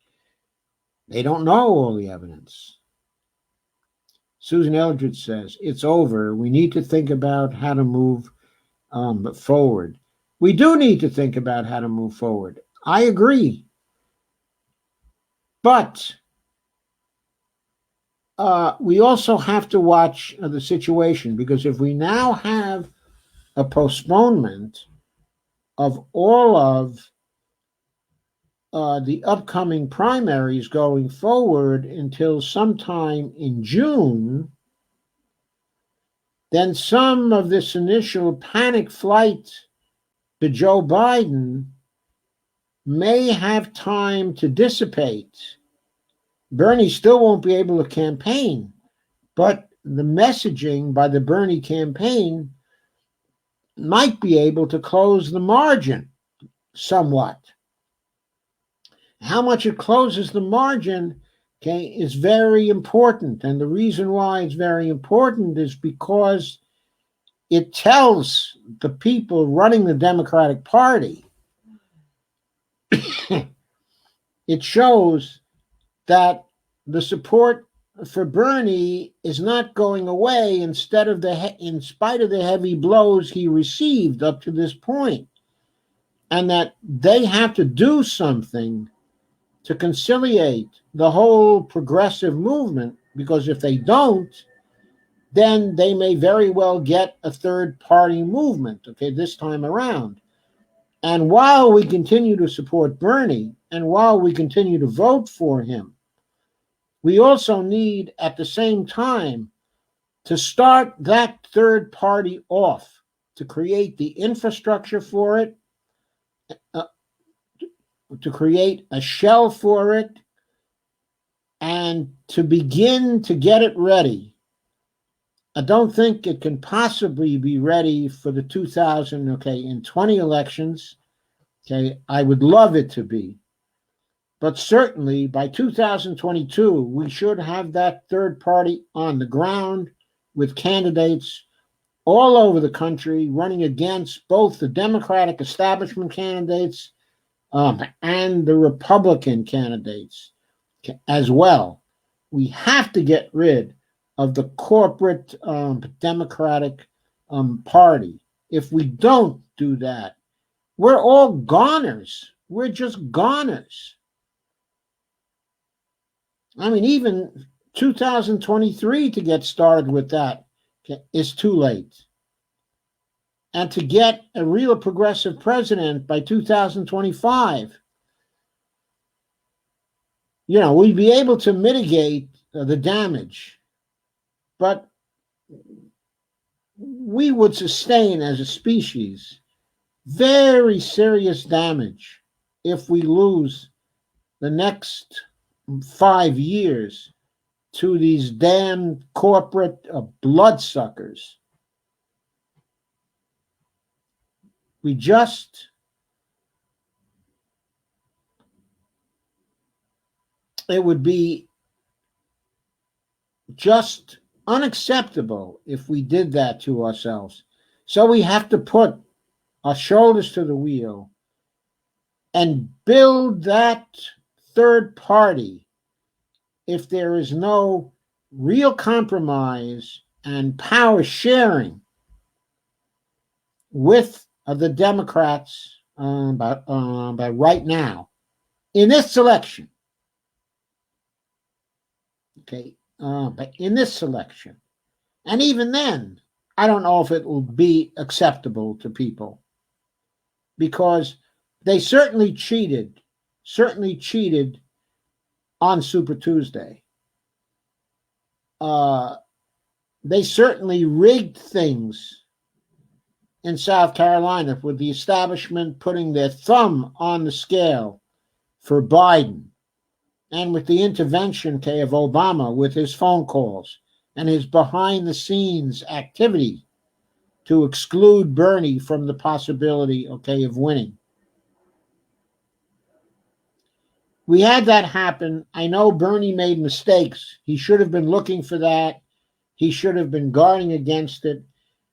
they don't know all the evidence. Susan Eldridge says, it's over. We need to think about how to move forward. We do need to think about how to move forward. I agree. But we also have to watch the situation, because if we now have a postponement of all of the upcoming primaries going forward until sometime in June, then some of this initial panic flight to Joe Biden may have time to dissipate. Bernie still won't be able to campaign, but the messaging by the Bernie campaign might be able to close the margin somewhat. How much it closes the margin, okay, is very important. And the reason why it's very important is because it tells the people running the Democratic Party, it shows that the support for Bernie is not going away in spite of the heavy blows he received up to this point, and that they have to do something to conciliate the whole progressive movement, because if they don't, then they may very well get a third party movement, okay, this time around. And while we continue to support Bernie, and while we continue to vote for him, we also need at the same time to start that third party off, to create the infrastructure for it, to create a shell for it, and to begin to get it ready. I don't think it can possibly be ready for the 2020 elections. Okay, I would love it to be. But certainly by 2022, we should have that third party on the ground with candidates all over the country running against both the Democratic establishment candidates and the Republican candidates as well. We have to get rid of the corporate Democratic Party. If we don't do that, we're all goners. We're just goners. I mean, even 2023 to get started with that is too late. And to get a real progressive president by 2025, we'd be able to mitigate the damage, but we would sustain as a species very serious damage if we lose the next 5 years to these damn corporate bloodsuckers. It would be just unacceptable if we did that to ourselves. So we have to put our shoulders to the wheel and build that third party if there is no real compromise and power sharing with the Democrats by right now in this election. Okay, but in this election, and even then, I don't know if it will be acceptable to people because they certainly cheated on Super Tuesday. They certainly rigged things in South Carolina with the establishment putting their thumb on the scale for Biden and with the intervention, of Obama with his phone calls and his behind the scenes activity to exclude Bernie from the possibility, of winning. We had that happen. I know Bernie made mistakes. He should have been looking for that. He should have been guarding against it.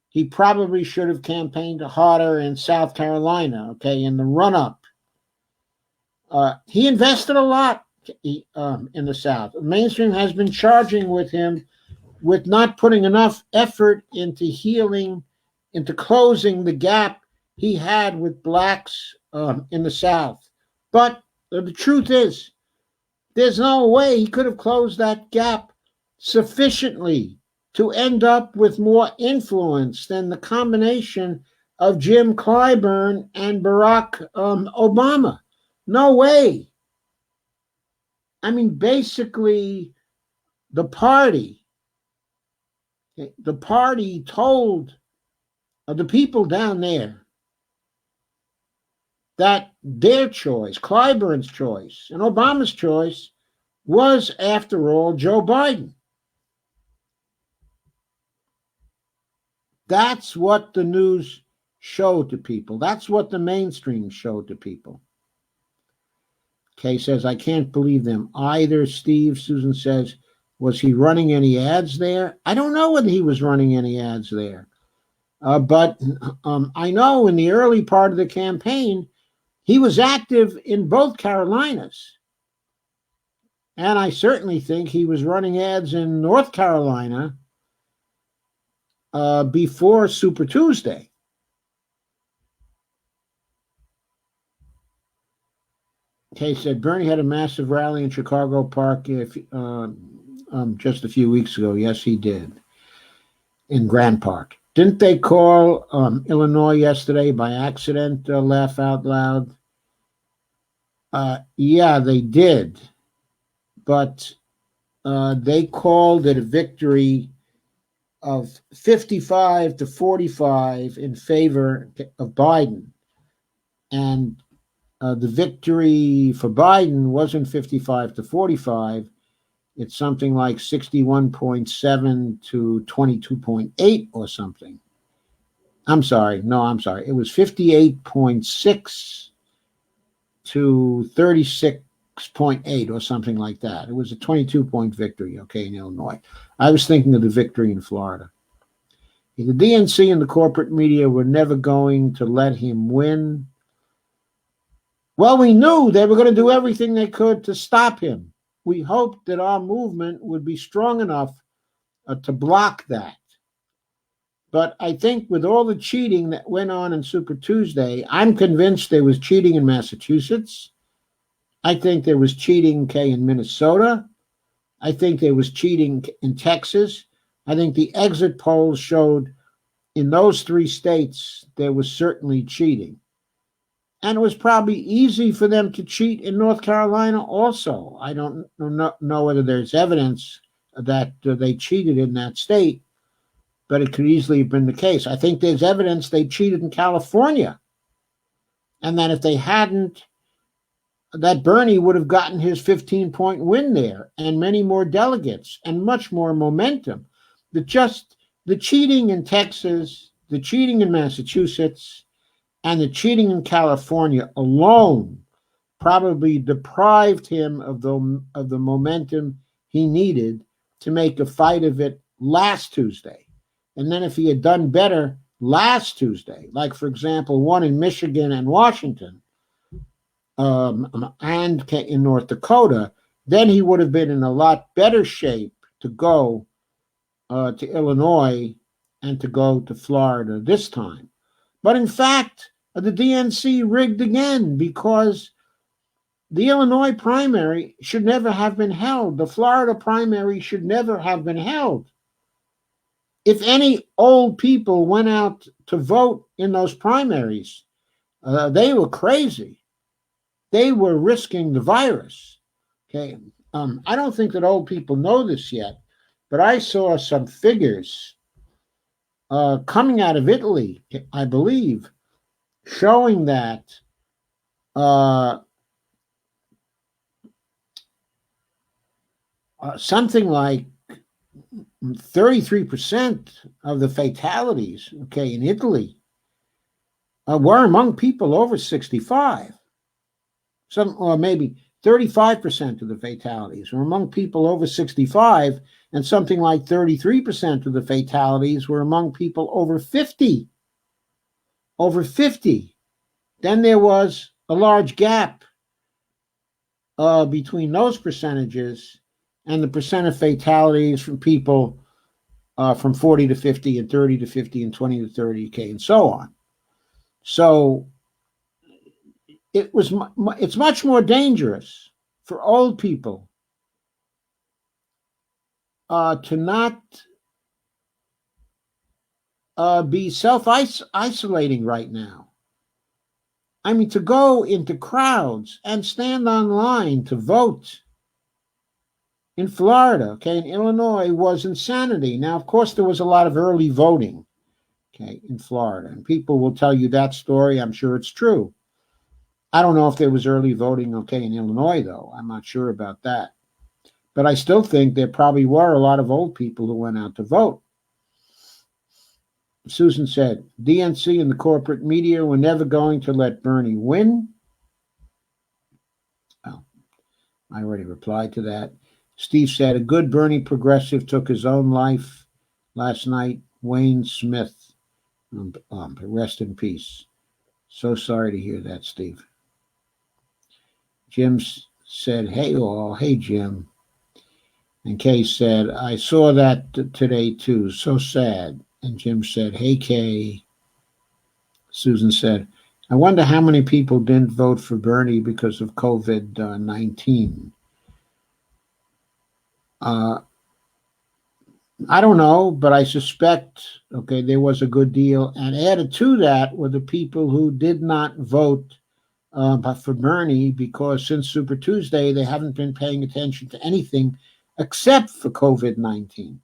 He probably should have campaigned harder in South Carolina, in the run up. He invested a lot in the South. Mainstream has been charging with him with not putting enough effort into healing, into closing the gap he had with blacks in the South. But the truth is, there's no way he could have closed that gap sufficiently to end up with more influence than the combination of Jim Clyburn and Barack Obama. No way. I mean, basically, the party told the people down there that their choice, Clyburn's choice, and Obama's choice was, after all, Joe Biden. That's what the news showed to people. That's what the mainstream showed to people. Kay says, I can't believe them either. Steve, Susan says, was he running any ads there? I don't know whether he was running any ads there. But I know in the early part of the campaign, he was active in both Carolinas. And I certainly think he was running ads in North Carolina before Super Tuesday. Kay said, Bernie had a massive rally in Chicago Park just a few weeks ago. Yes, he did. In Grand Park. Didn't they call Illinois yesterday by accident, laugh out loud? Yeah, they did. But they called it a victory of 55 to 45 in favor of Biden. And the victory for Biden wasn't 55 to 45. It's something like 61.7 to 22.8 or something. I'm sorry. It was 58.6 to 36.8 or something like that. It was a 22-point victory, in Illinois. I was thinking of the victory in Florida. The DNC and the corporate media were never going to let him win. Well, we knew they were going to do everything they could to stop him. We hoped that our movement would be strong enough to block that. But I think with all the cheating that went on in Super Tuesday, I'm convinced there was cheating in Massachusetts. I think there was cheating, in Minnesota. I think there was cheating in Texas. I think the exit polls showed in those three states there was certainly cheating. And it was probably easy for them to cheat in North Carolina also. I don't know whether there's evidence that they cheated in that state, but it could easily have been the case. I think there's evidence they cheated in California, and that if they hadn't, that Bernie would have gotten his 15-point win there and many more delegates and much more momentum. The cheating in Texas, the cheating in Massachusetts, and the cheating in California alone probably deprived him of the momentum he needed to make a fight of it last Tuesday. And then if he had done better last Tuesday, like, for example, one in Michigan and Washington, and in North Dakota, then he would have been in a lot better shape to go to Illinois and to go to Florida this time. But in fact, the DNC rigged again because the Illinois primary should never have been held. The Florida primary should never have been held. if any old people went out to vote in those primaries, they were crazy. They were risking the virus. Okay. I don't think that old people know this yet, but I saw some figures coming out of Italy, I believe, showing that uh, something like 33% of the fatalities, okay, in Italy were among people over 65. Or maybe 35% of the fatalities were among people over 65, and something like 33% of the fatalities were among people over 50. Over 50. Then there was a large gap between those percentages and the percent of fatalities from people from 40 to 50 and 30 to 50 and 20 to 30, okay, and so on. So it's much more dangerous for old people to not be self-isolating right now. I mean, to go into crowds and stand online to vote in Florida, okay, in Illinois was insanity. Now, of course, there was a lot of early voting, okay, in Florida, and people will tell you that story. I'm sure it's true. I don't know if there was early voting, okay, in Illinois, though. I'm not sure about that. But I still think there probably were a lot of old people who went out to vote. Susan said, DNC and the corporate media were never going to let Bernie win. Well, I already replied to that. Steve said, a good Bernie progressive took his own life last night. Wayne Smith, rest in peace. So sorry to hear that, Steve. Jim said, hey all, hey Jim. And Kay said, I saw that today too, so sad. And Jim said, hey Kay. Susan said, I wonder how many people didn't vote for Bernie because of COVID-19. I don't know, but I suspect, okay, there was a good deal. And added to that were the people who did not vote for Bernie because since Super Tuesday, they haven't been paying attention to anything except for COVID-19.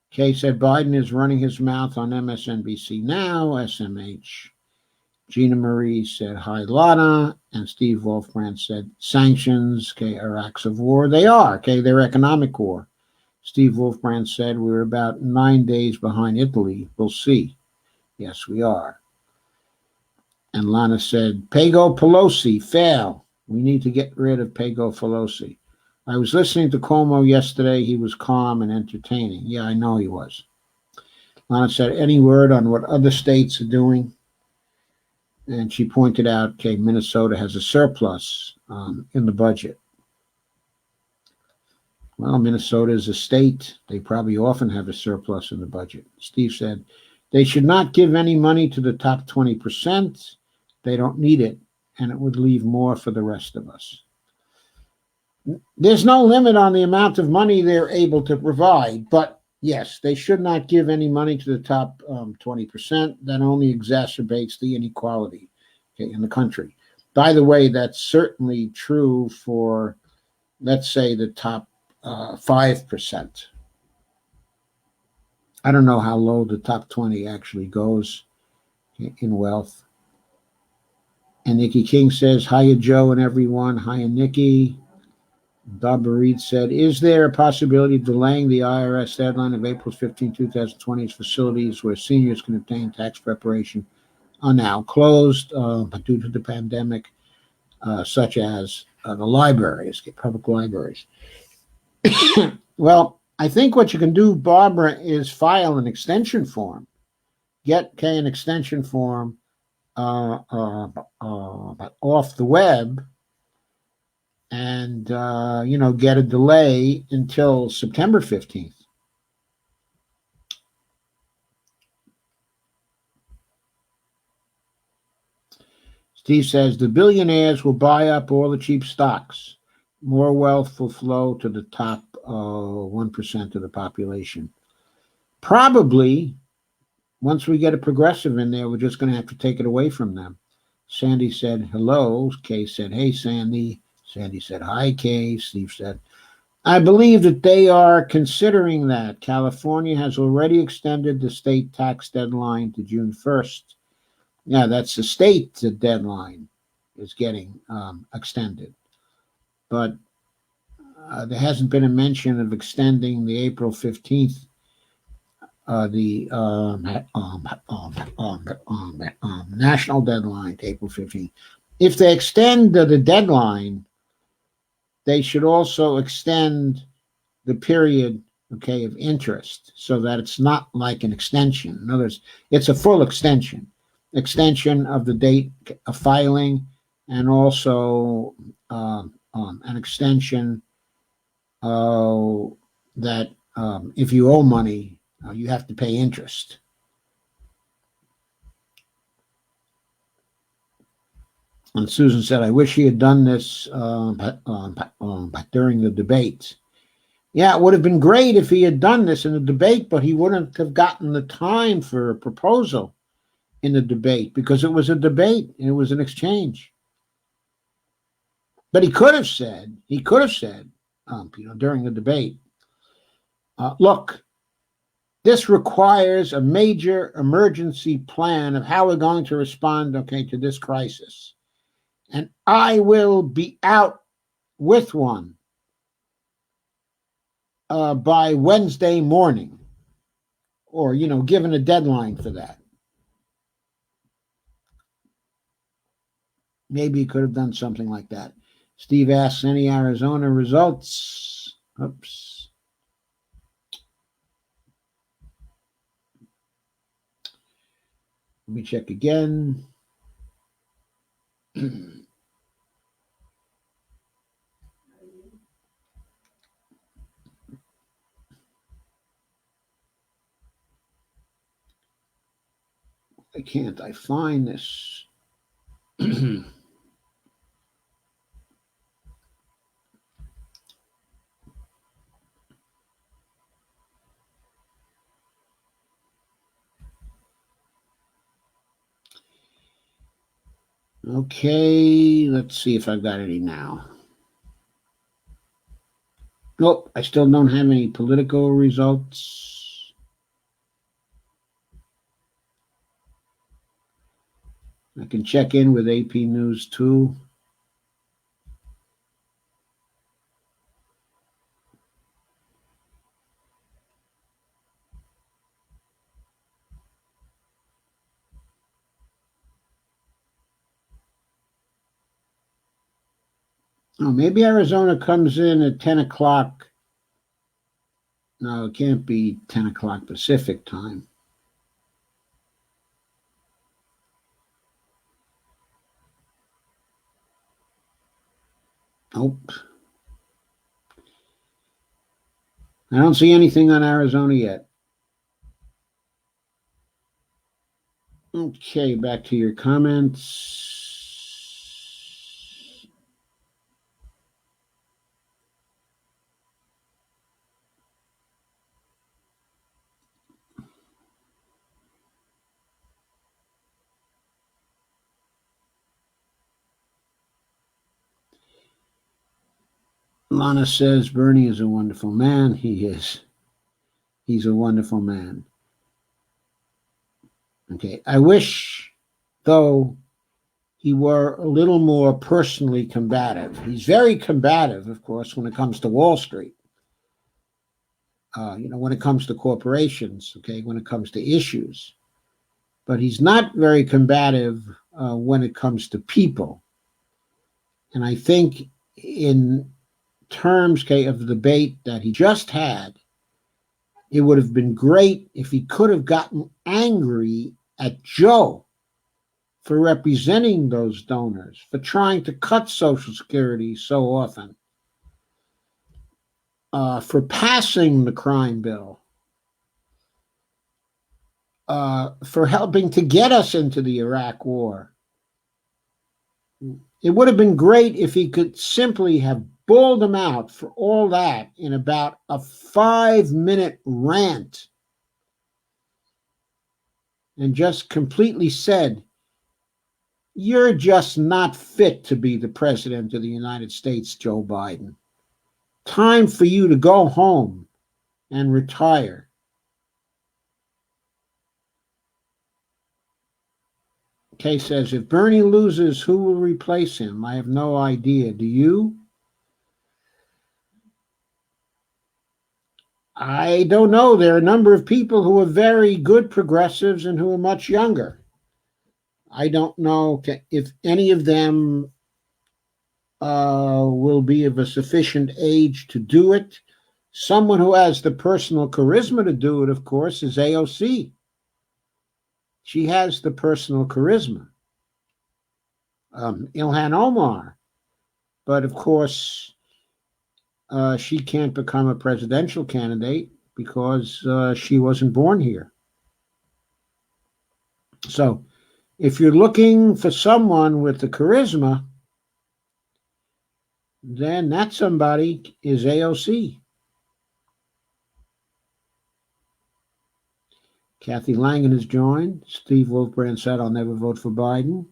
Kay said Biden is running his mouth on MSNBC now, SMH. Gina Marie said, hi, Lana. And Steve Wolfbrand said, sanctions, okay, are acts of war. They are, okay, they're economic war. Steve Wolfbrand said, we're about 9 days behind Italy. We'll see. Yes, we are. And Lana said, Pago Pelosi, fail. We need to get rid of Pago Pelosi. I was listening to Cuomo yesterday. He was calm and entertaining. Yeah, I know he was. Lana said, any word on what other states are doing? And she pointed out, okay, Minnesota has a surplus in the budget. Well, Minnesota is a state. They probably often have a surplus in the budget. Steve said, they should not give any money to the top 20%. They don't need it, and it would leave more for the rest of us. There's no limit on the amount of money they're able to provide, but yes, they should not give any money to the top 20%. That only exacerbates the inequality, okay, in the country. By the way, that's certainly true for, let's say, the top 5%. I don't know how low the top 20 actually goes in wealth. And Nikki King says, hiya, Joe and everyone. Hiya, Nikki. Dabarid said, is there a possibility of delaying the IRS deadline of April 15, 2020 as facilities where seniors can obtain tax preparation are now closed due to the pandemic, such as the libraries, public libraries? Well, I think what you can do, Barbara, is file an extension form. Get an extension form off the web and, get a delay until September 15th. Steve says the billionaires will buy up all the cheap stocks. more wealth will flow to the top 1% of the population. Probably, once we get a progressive in there, we're just going to have to take it away from them. Sandy said, hello. Kay said, hey, Sandy. Sandy said, hi, Kay. Steve said, I believe that they are considering that. California has already extended the state tax deadline to June 1st. Yeah, that's the state deadline is getting extended. But there hasn't been a mention of extending the April 15th, the national deadline to April 15th. If they extend the deadline, they should also extend the period, okay, of interest so that it's not like an extension. In other words, it's a full extension of the date of filing, and also an extension that if you owe money, you have to pay interest. And Susan said, I wish he had done this during the debate. Yeah, it would have been great if he had done this in the debate, but he wouldn't have gotten the time for a proposal in the debate because it was a debate and it was an exchange. But he could have said, during the debate, look, this requires a major emergency plan of how we're going to respond, to this crisis. And I will be out with one by Wednesday morning, or, given a deadline for that. Maybe he could have done something like that. Steve asks, any Arizona results? Oops. Let me check again. Why can't I find this? Okay, let's see if I've got any now. Nope, I still don't have any political results. I can check in with AP News too. Oh, maybe Arizona comes in at 10 o'clock. No, it can't be 10 o'clock Pacific time. Nope. I don't see anything on Arizona yet. Okay, back to your comments. Lana says Bernie is a wonderful man. He is. He's a wonderful man. Okay. I wish, though, he were a little more personally combative. He's very combative, of course, when it comes to Wall Street. When it comes to corporations, when it comes to issues. But he's not very combative when it comes to people. And I think in terms of the debate that he just had, it would have been great if he could have gotten angry at Joe for representing those donors, for trying to cut Social Security so often, for passing the crime bill, for helping to get us into the Iraq War. It would have been great if he could simply have bawled him out for all that in about a 5-minute rant and just completely said, "You're just not fit to be the president of the United States, Joe Biden. Time for you to go home and retire." Kay says, if Bernie loses, who will replace him? I have no idea. Do you? I don't know. There are a number of people who are very good progressives and who are much younger. I don't know if any of them will be of a sufficient age to do it. Someone who has the personal charisma to do it, of course, is AOC. She has the personal charisma. Ilhan Omar. But of course, she can't become a presidential candidate because she wasn't born here. So if you're looking for someone with the charisma, then that somebody is AOC. Kathy Langen has joined. Steve Wolfbrand said, I'll never vote for Biden.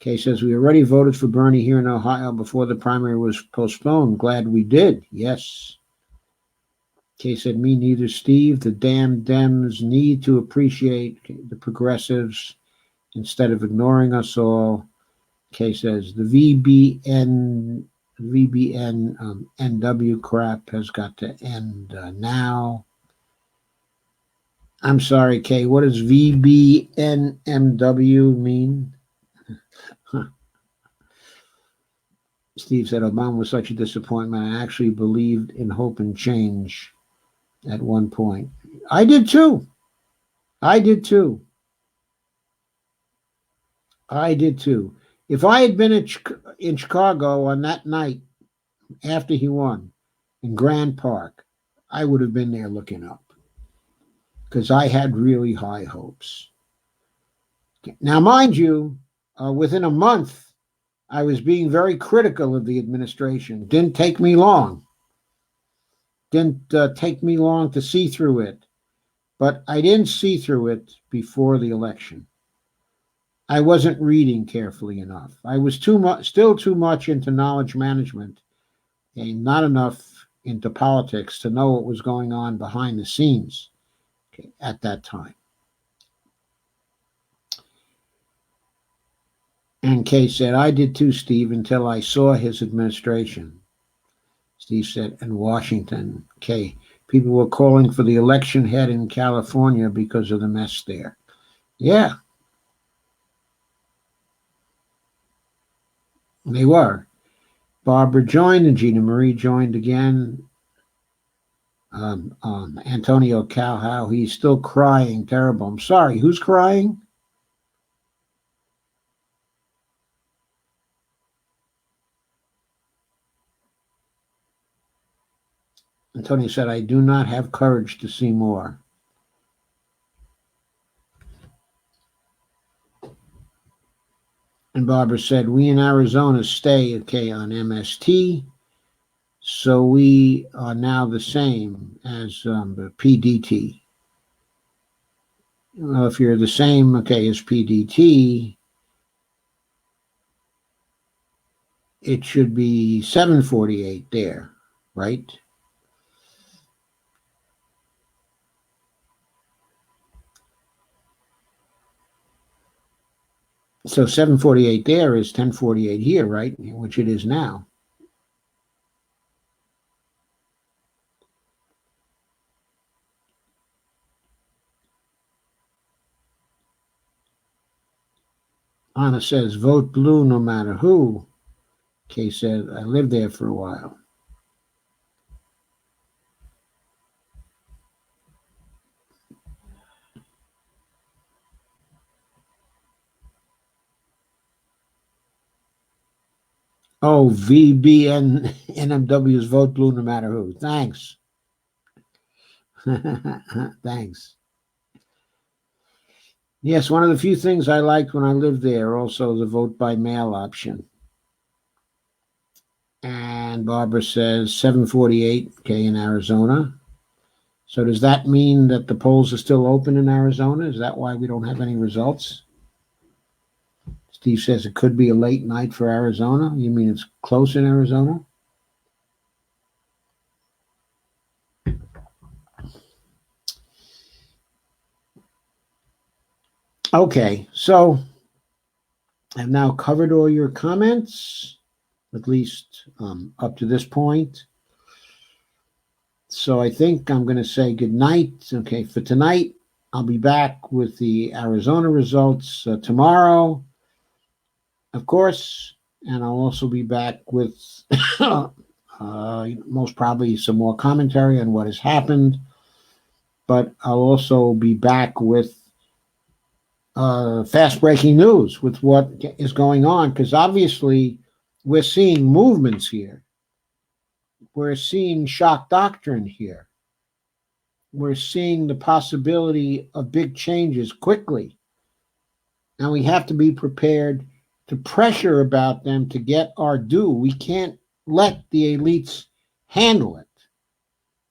Kay says, we already voted for Bernie here in Ohio before the primary was postponed. Glad we did. Yes. Kay said, me neither, Steve. The damn Dems need to appreciate the progressives instead of ignoring us all. Kay says, the NW crap has got to end now. I'm sorry, Kay. What does VBNMW mean? Steve said, Obama was such a disappointment. I actually believed in hope and change at one point. I did too. If I had been in Chicago on that night after he won in Grand Park, I would have been there looking up because I had really high hopes. Now, mind you, within a month, I was being very critical of the administration. Didn't take me long to see through it. But I didn't see through it before the election. I wasn't reading carefully enough. I was still too much into knowledge management and not enough into politics to know what was going on behind the scenes at that time. And Kay said, I did too, Steve, until I saw his administration. Steve said, and Washington, Kay, people were calling for the election head in California because of the mess there. Yeah. They were. Barbara joined and Gina Marie joined again. Antonio Calhoun, he's still crying terrible. I'm sorry, who's crying? Antonio said, I do not have courage to see more. And Barbara said, we in Arizona stay okay on MST, so we are now the same as PDT. Well, if you're the same, okay, as PDT, it should be 748 there, right? So 748 there is 1048 here, right? Which it is now. Anna says, vote blue no matter who. Kay said, I lived there for a while. Oh, VBN NMW's vote blue no matter who. Thanks. Thanks. Yes, one of the few things I liked when I lived there, also the vote by mail option. And Barbara says 7:48 in Arizona. So does that mean that the polls are still open in Arizona? Is that why we don't have any results? Steve says it could be a late night for Arizona. You mean it's close in Arizona? Okay, so I've now covered all your comments, at least up to this point. So I think I'm going to say good night. Okay, for tonight, I'll be back with the Arizona results tomorrow, of course, and I'll also be back with most probably some more commentary on what has happened. But I'll also be back with fast breaking news with what is going on, because obviously we're seeing movements here. We're seeing shock doctrine here. We're seeing the possibility of big changes quickly. And we have to be prepared to pressure about them to get our due. We can't let the elites handle it.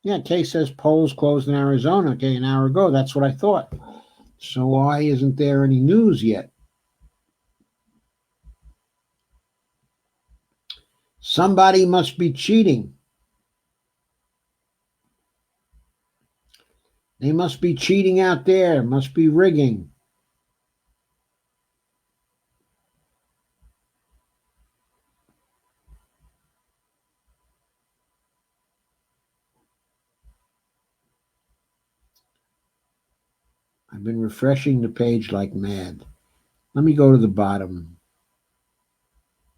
Yeah, Kay says polls closed in Arizona. Okay, an hour ago. That's what I thought. So why isn't there any news yet? Somebody must be cheating. They must be cheating out there, must be rigging. I've been refreshing the page like mad. Let me go to the bottom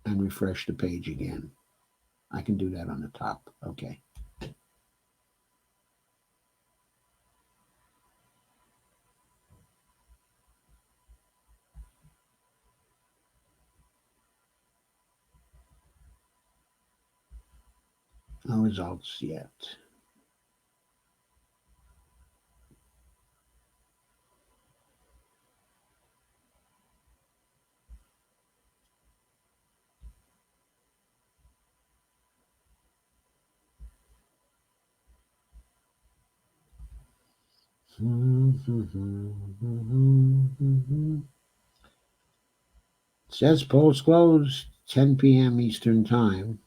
and refresh the page again. I can do that on the top. Okay. No results yet. Says polls closed 10 p.m. Eastern Time.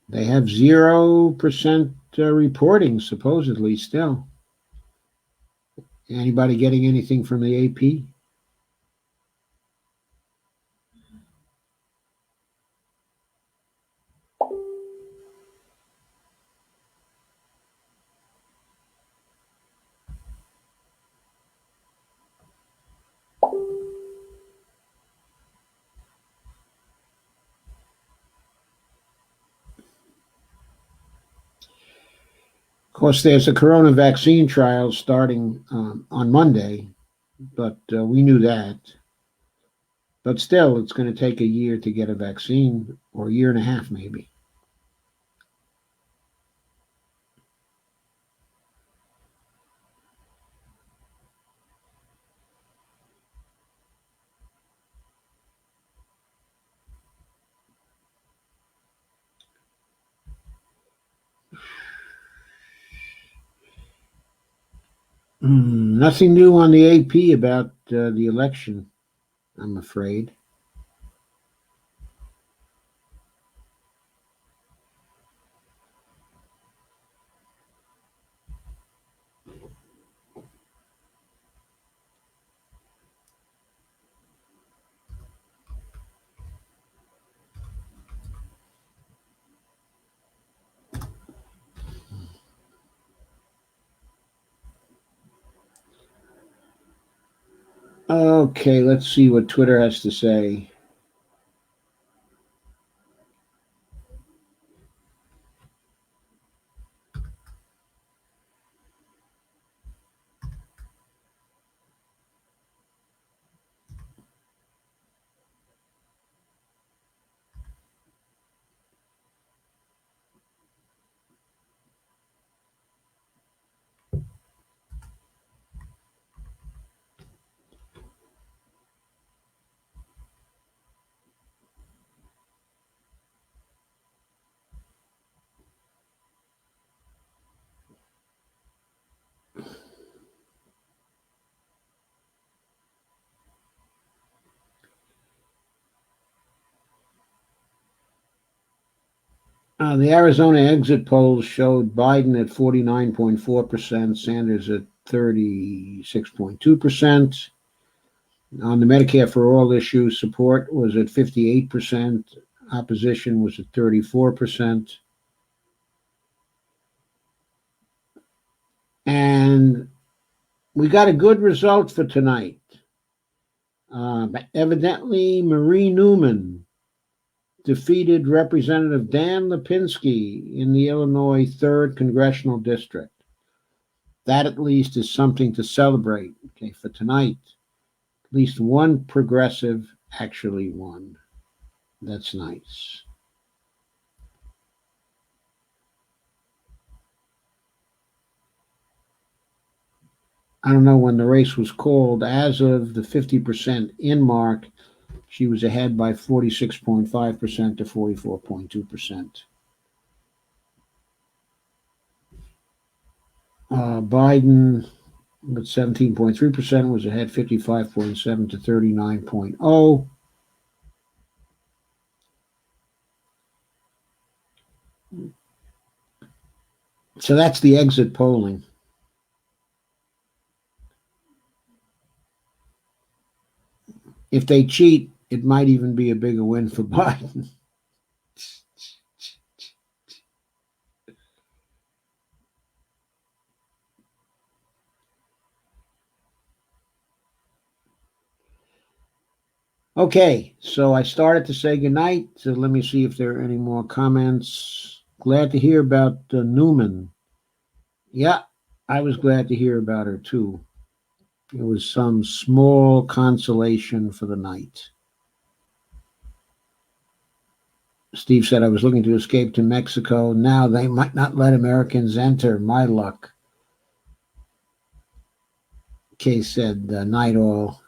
They have 0% reporting, supposedly, still. Anybody getting anything from the AP? Of course, there's a corona vaccine trial starting on Monday, but we knew that. But still, it's going to take a year to get a vaccine, or a year and a half, maybe. Nothing new on the AP about the election, I'm afraid. Okay, let's see what Twitter has to say. The Arizona exit polls showed Biden at 49.4%, Sanders at 36.2%. On the Medicare for All issue, support was at 58%, opposition was at 34%. And we got a good result for tonight. But evidently, Marie Newman defeated Representative Dan Lipinski in the Illinois 3rd Congressional District. That at least is something to celebrate. Okay, for tonight, at least one progressive actually won. That's nice. I don't know when the race was called. As of the 50% in mark, she was ahead by 46.5% to 44.2%. Biden with 17.3% was ahead 55.7 to 39.0. So that's the exit polling. If they cheat, it might even be a bigger win for Biden. Okay, so I started to say goodnight. So let me see if there are any more comments. Glad to hear about Newman. Yeah, I was glad to hear about her too. It was some small consolation for the night. Steve said, I was looking to escape to Mexico. Now they might not let Americans enter. My luck. Kay said, night all.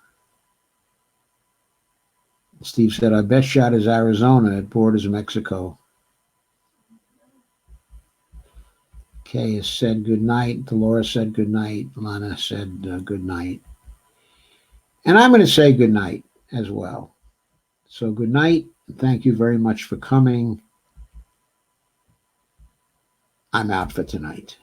Steve said, our best shot is Arizona. It borders Mexico. Kay has said good night. Dolores said good night. Lana said good night. And I'm going to say good night as well. So good night. Thank you very much for coming. I'm out for tonight.